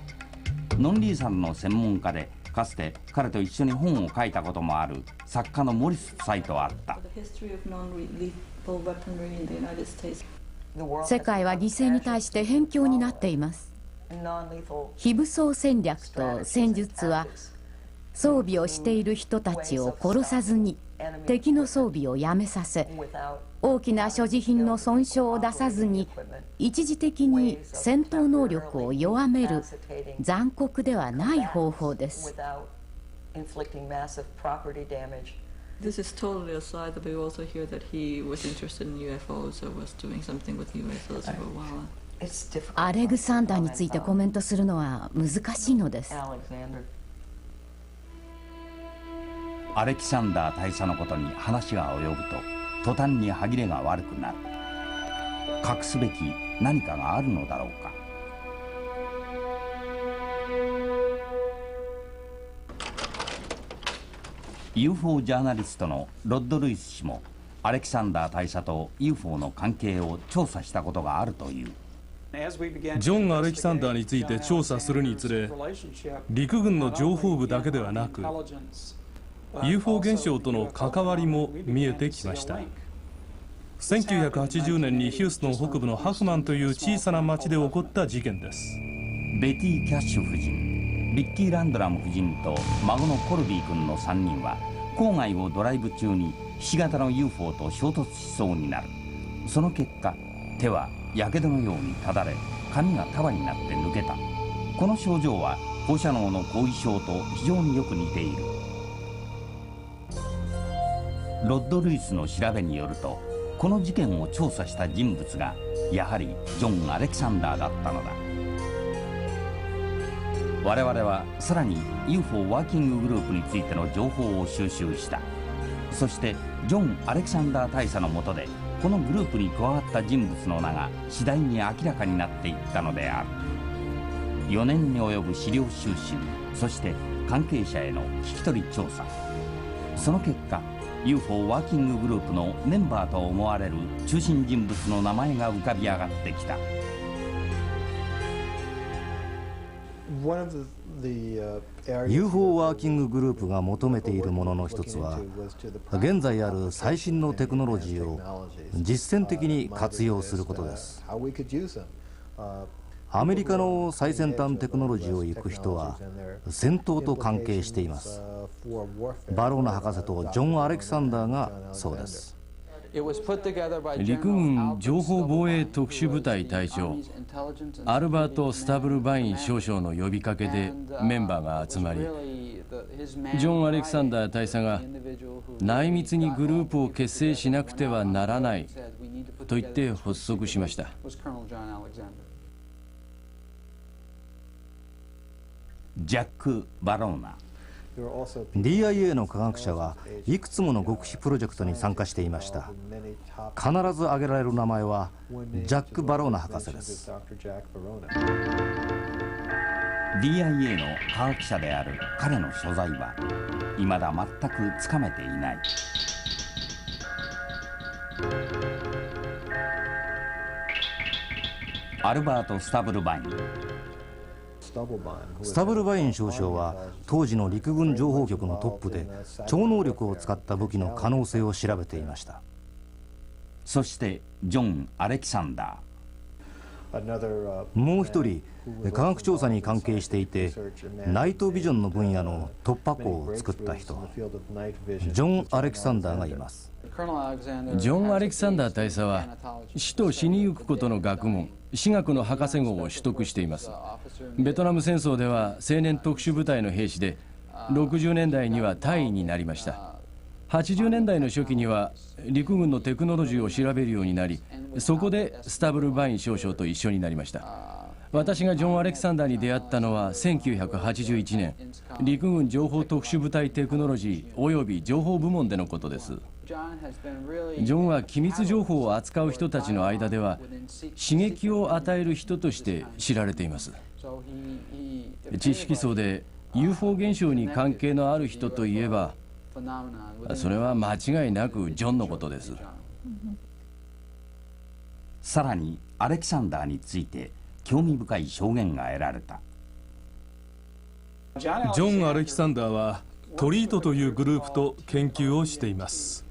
ノンリーサルの専門家でかつて彼と一緒に本を書いたこともある作家のモリス夫妻とあった。世界は犠牲に対して偏境になっています。非武装戦略と戦術は装備をしている人たちを殺さずに敵の装備をやめさせ、大きな所持品の損傷を出さずに一時的に戦闘能力を弱める残酷ではない方法です。This is totally aside, but we also hear that he was interested in UFOs or was doing something with UFOs for a while. アレグサンダーについてコメントするのは難しいのです。アレキサンダー大佐のことに話が及ぶと途端に歯切れが悪くなる。隠すべき何かがあるのだろうか。UFO ジャーナリストのロッド・ルイス氏もアレキサンダー大佐と UFO の関係を調査したことがあるという。ジョン・アレキサンダーについて調査するにつれ、陸軍の情報部だけではなく UFO 現象との関わりも見えてきました。1980年にヒューストン北部のハフマンという小さな町で起こった事件です。ベティ・キャッシュ夫人、ビッキー・ランドラム夫人と孫のコルビー君の3人は郊外をドライブ中にひし形の UFO と衝突しそうになる。その結果、手はやけどのようにただれ、髪が束になって抜けた。この症状は放射能の後遺症と非常によく似ている。ロッド・ルイスの調べによると、この事件を調査した人物がやはりジョン・アレキサンダーだったのだ。我々はさらに UFO ワーキンググループについての情報を収集した。そしてジョン・アレキサンダー大佐の下でこのグループに加わった人物の名が次第に明らかになっていったのである。4年に及ぶ資料収集、そして関係者への聞き取り調査、その結果UFO ワーキンググループのメンバーと思われる中心人物の名前が浮かび上がってきた。UFO ワーキンググループが求めているものの一つは、現在ある最新のテクノロジーを実践的に活用することです。アメリカの最先端テクノロジーを行く人は戦闘と関係しています。バローナ博士とジョン・アレキサンダーがそうです。陸軍情報防衛特殊部隊隊長アルバート・スタブルバイン少将の呼びかけでメンバーが集まり、ジョン・アレキサンダー大佐が内密にグループを結成しなくてはならないと言って発足しました。ジャック・バローナ。 DIA の科学者はいくつもの極秘プロジェクトに参加していました。必ず挙げられる名前はジャック・バローナ博士です。 DIA の科学者である彼の所在は未だ全くつかめていない。アルバート・スタブルバイン。スタブルバイン少将は当時の陸軍情報局のトップで超能力を使った武器の可能性を調べていました。そしてジョン・アレキサンダー。もう一人科学調査に関係していてナイトビジョンの分野の突破口を作った人、ジョン・アレキサンダーがいます。ジョン・アレキサンダー大佐は死と死にゆくことの学問、私学の博士号を取得しています。ベトナム戦争では青年特殊部隊の兵士で、60年代には大尉になりました。80年代の初期には陸軍のテクノロジーを調べるようになり、そこでスタブルバイン少将と一緒になりました。私がジョン・アレキサンダーに出会ったのは1981年、陸軍情報特殊部隊テクノロジーおよび情報部門でのことです。ジョンは機密情報を扱う人たちの間では刺激を与える人として知られています。知識層で UFO 現象に関係のある人といえば、それは間違いなくジョンのことです。さらにアレキサンダーについて興味深い証言が得られた。ジョン・アレキサンダーはトリートというグループと研究をしています。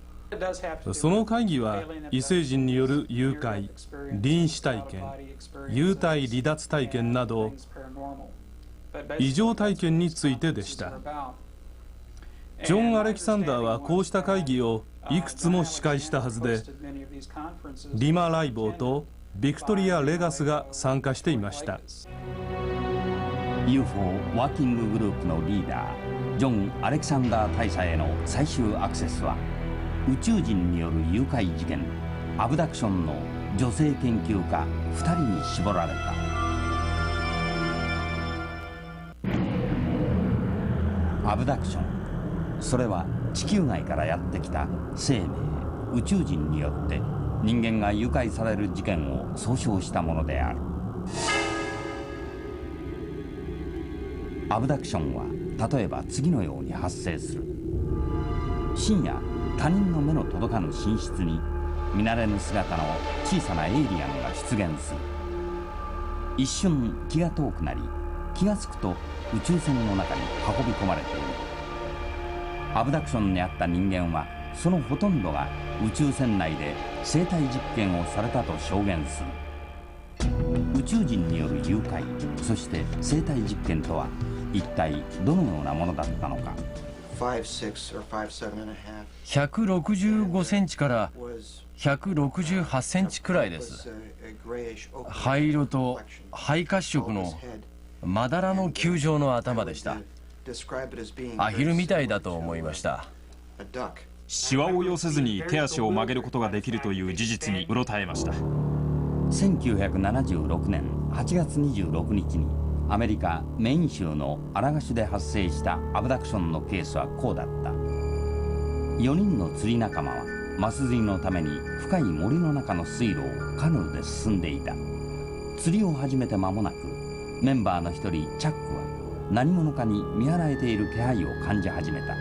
その会議は異星人による誘拐、臨死体験、幽体離脱体験など異常体験についてでした。ジョン・アレキサンダーはこうした会議をいくつも司会したはずで、リマ・ライボーとビクトリア・レガスが参加していました。 UFO ワーキンググループのリーダージョン・アレキサンダー大佐への最終アクセスは宇宙人による誘拐事件アブダクションの女性研究家2人に絞られた。アブダクション、それは地球外からやってきた生命宇宙人によって人間が誘拐される事件を総称したものである。アブダクションは例えば次のように発生する。深夜他人の目の届かぬ寝室に見慣れぬ姿の小さなエイリアンが出現する。一瞬気が遠くなり、気がつくと宇宙船の中に運び込まれている。アブダクションにあった人間はそのほとんどが宇宙船内で生体実験をされたと証言する。宇宙人による誘拐、そして生体実験とは一体どのようなものだったのか。165センチから168センチくらいです。灰色と灰褐色のまだらの球状の頭でした。アヒルみたいだと思いました。シワを寄せずに手足を曲げることができるという事実にうろたえました。1976年8月26日にアメリカ・メイン州のアラガシュで発生したアブダクションのケースはこうだった。4人の釣り仲間はマス釣りのために深い森の中の水路をカヌーで進んでいた。釣りを始めて間もなく、メンバーの一人チャックは何者かに見習えている気配を感じ始めた。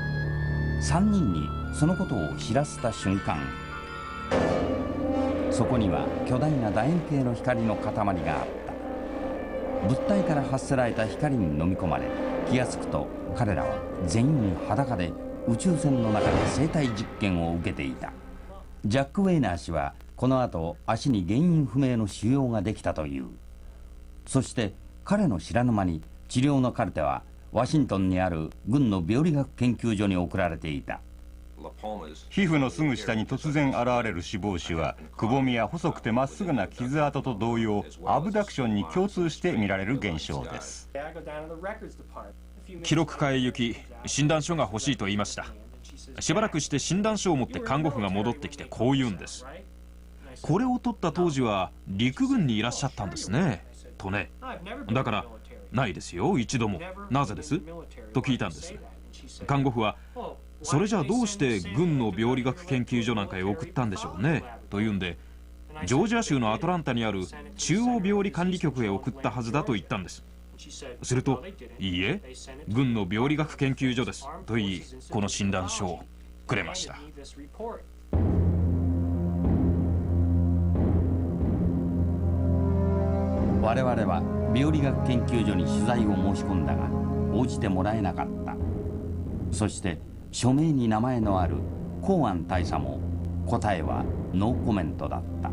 3人にそのことを知らせた瞬間、そこには巨大な楕円形の光の塊があった。物体から発せられた光に飲み込まれ、気がつくと彼らは全員裸で宇宙船の中で生体実験を受けていた。ジャック・ウェイナー氏はこの後足に原因不明の腫瘍ができたという。そして彼の知らぬ間に治療のカルテはワシントンにある軍の病理学研究所に送られていた。皮膚のすぐ下に突然現れる死亡死は、くぼみや細くてまっすぐな傷跡と同様、アブダクションに共通して見られる現象です。記録課へ行き、診断書が欲しいと言いました。しばらくして診断書を持って看護婦が戻ってきてこう言うんです。これを取った当時は陸軍にいらっしゃったんですね、とね。だからないですよ、一度も。なぜですと聞いたんです。看護婦は、それじゃあどうして軍の病理学研究所なんかへ送ったんでしょうねと言うんで、ジョージア州のアトランタにある中央病理管理局へ送ったはずだと言ったんです。すると、いいえ、軍の病理学研究所ですと言い、この診断書をくれました。我々は病理学研究所に取材を申し込んだが応じてもらえなかった。そして署名に名前のある公安大佐も答えはノーコメントだった。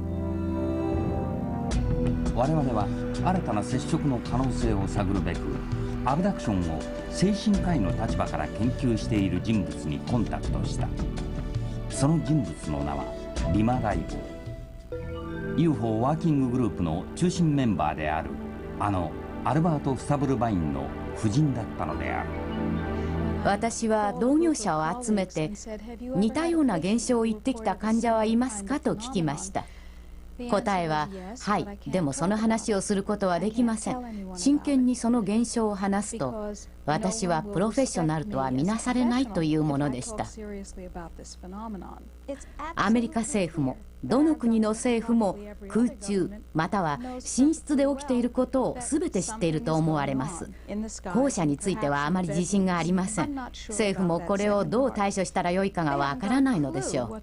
我々は新たな接触の可能性を探るべくアブダクションを精神科医の立場から研究している人物にコンタクトした。その人物の名はリマ・ライボー。 UFO ワーキンググループの中心メンバーであるあのアルバート・スタブルバインの夫人だったのである。私は同業者を集めて似たような現象を言ってきた患者はいますかと聞きました。答えははい、でもその話をすることはできません。真剣にその現象を話すと、私はプロフェッショナルとは見なされないというものでした。アメリカ政府もどの国の政府も空中または寝室で起きていることを全て知っていると思われます。後者についてはあまり自信がありません。政府もこれをどう対処したらよいかがわからないのでしょう。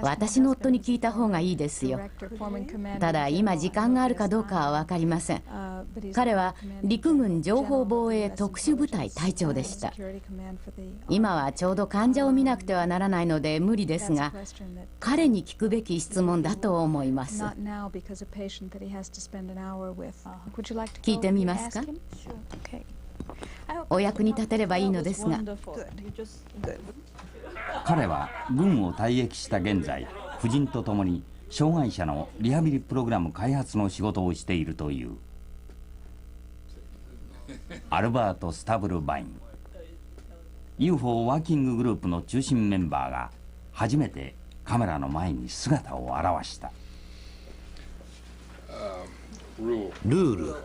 私の夫に聞いた方がいいですよ。ただ今時間があるかどうかは分かりません。彼は陸軍情報防衛特殊部隊隊長でした。今はちょうど患者を見なくてはならないので無理ですが、彼に聞くべき質問だと思います。聞いてみますか？お役に立てればいいのですが。彼は軍を退役した現在、夫人と共に障害者のリハビリプログラム開発の仕事をしているというアルバート・スタブルバイン。 UFO ワーキンググループの中心メンバーが初めてカメラの前に姿を現した。ルール。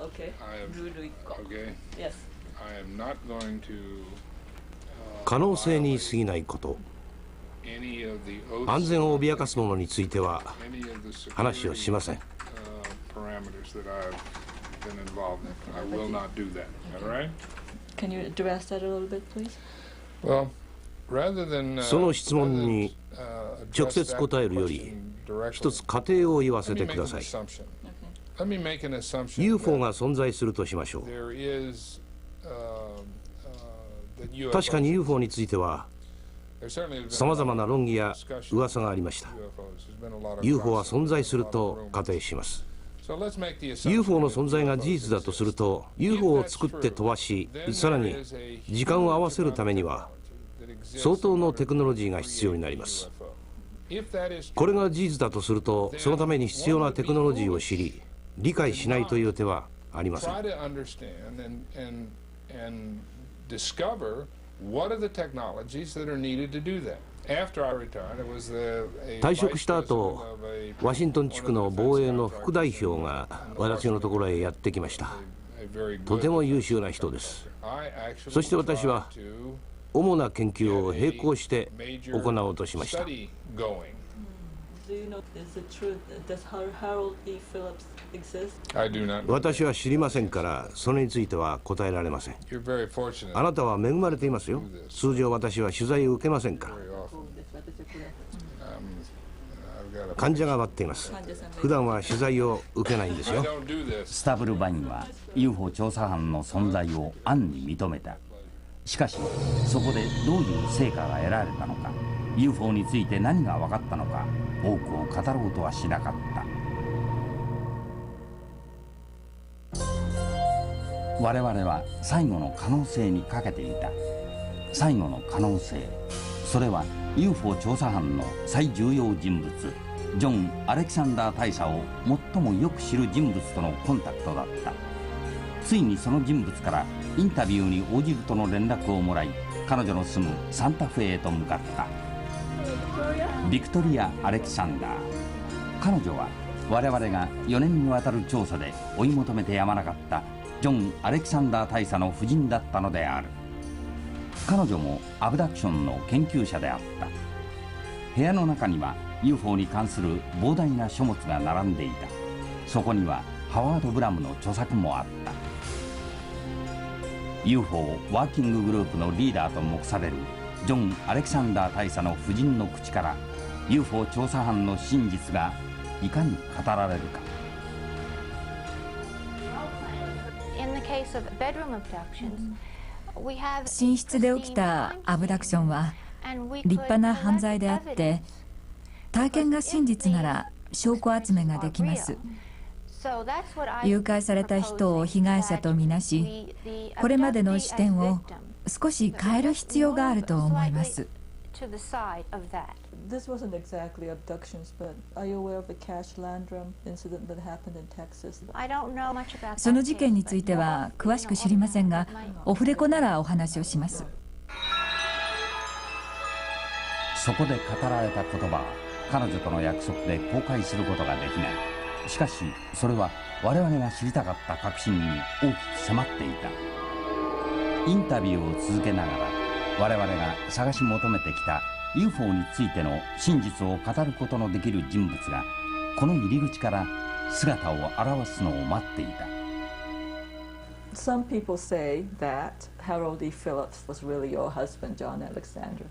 可能性に過ぎないこと、安全を脅かすものについては話をしません。その質問に直接答えるより、一つ仮定を言わせてください。UFO が存在するとしましょう。確かに UFO についてはさまざまな論議や噂がありました。 UFO は存在すると仮定します。 UFO の存在が事実だとすると UFO を作って飛ばし、さらに時間を合わせるためには相当のテクノロジーが必要になります。これが事実だとすると、そのために必要なテクノロジーを知り理解しないという手はありません。退職した後、ワシントン地区の防衛の副代表が私のところへやってきました。とても優秀な人です。そして私は主な研究を並行して行おうとしました。私は知りませんから、それについては答えられません。あなたは恵まれていますよ。通常私は取材を受けませんから。患者が待っています。普段は取材を受けないんですよ。スタブルバインは UFO 調査班の存在を暗に認めた。しかしそこでどういう成果が得られたのか、 UFO について何が分かったのか、多くを語ろうとはしなかった。我々は最後の可能性にかけていた。最後の可能性、それは UFO 調査班の最重要人物ジョン・アレキサンダー大佐を最もよく知る人物とのコンタクトだった。ついにその人物からインタビューに応じるとの連絡をもらい、彼女の住むサンタフェへと向かった。ビクトリア・アレキサンダー、彼女は我々が4年にわたる調査で追い求めてやまなかったジョン・アレキサンダー大佐の夫人だったのである。彼女もアブダクションの研究者であった。部屋の中には UFO に関する膨大な書物が並んでいた。そこにはハワード・ブラムの著作もあった。 UFO ワーキンググループのリーダーと目されるジョン・アレキサンダー大佐の夫人の口から UFO 調査班の真実がいかに語られるか。寝室で起きたアブダクションは立派な犯罪であって、体験が真実なら証拠集めができます。誘拐された人を被害者とみなし、これまでの視点を少し変える必要があると思います。その事件については詳しく知りませんが、オフレコならお話をします。そこで語られた言葉は彼女との約束で公開することができない。しかしそれは我々が知りたかった確信に大きく迫っていた。インタビューを続けながら我々が探し求めてきた UFO についての真実を語ることのできる人物がこの入り口から姿を現すのを待っていた。 Some people say that Harold E. Phillips was really your husband, John Alexander.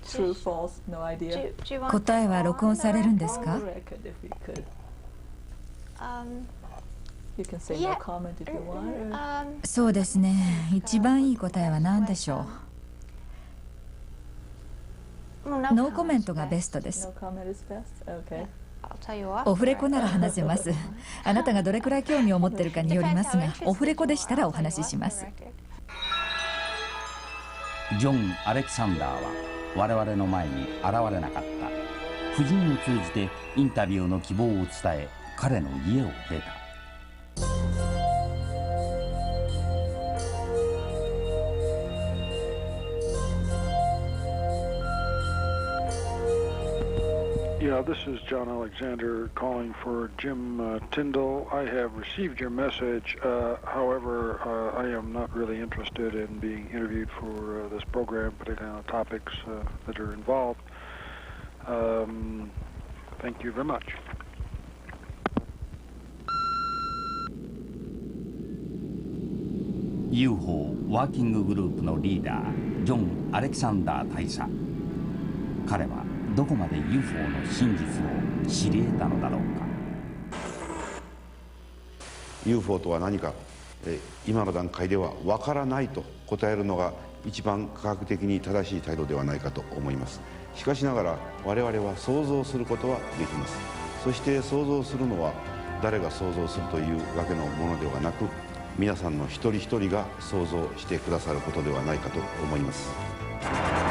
True, false, no idea. 答えは録音されるんですか？ You can say no comment if you want. そうですね。一番いい答えは何でしょう？ノーコメントがベストです。オフレコなら話せます。あなたがどれくらい興味を持っているかによりますが、オフレコでしたらお話しします。ジョン・アレキサンダーは我々の前に現れなかった。夫人を通じてインタビューの希望を伝え、彼の家を出た。Yeah, this is John Alexander calling for Jim Tyndall. I have received your message. However, I am not really interested in being interviewed for this program, particularly on the topics that are involved. Thank you very much. UFO ワーキンググループのリーダージョン・アレキサンダー大佐。彼はどこまで UFO の真実を知り得たのだろうか。UFO とは何か、今の段階では分からないと答えるのが一番科学的に正しい態度ではないかと思います。しかしながら我々は想像することはできます。そして想像するのは誰が想像するというわけのものではなく、皆さんの一人一人が想像してくださることではないかと思います。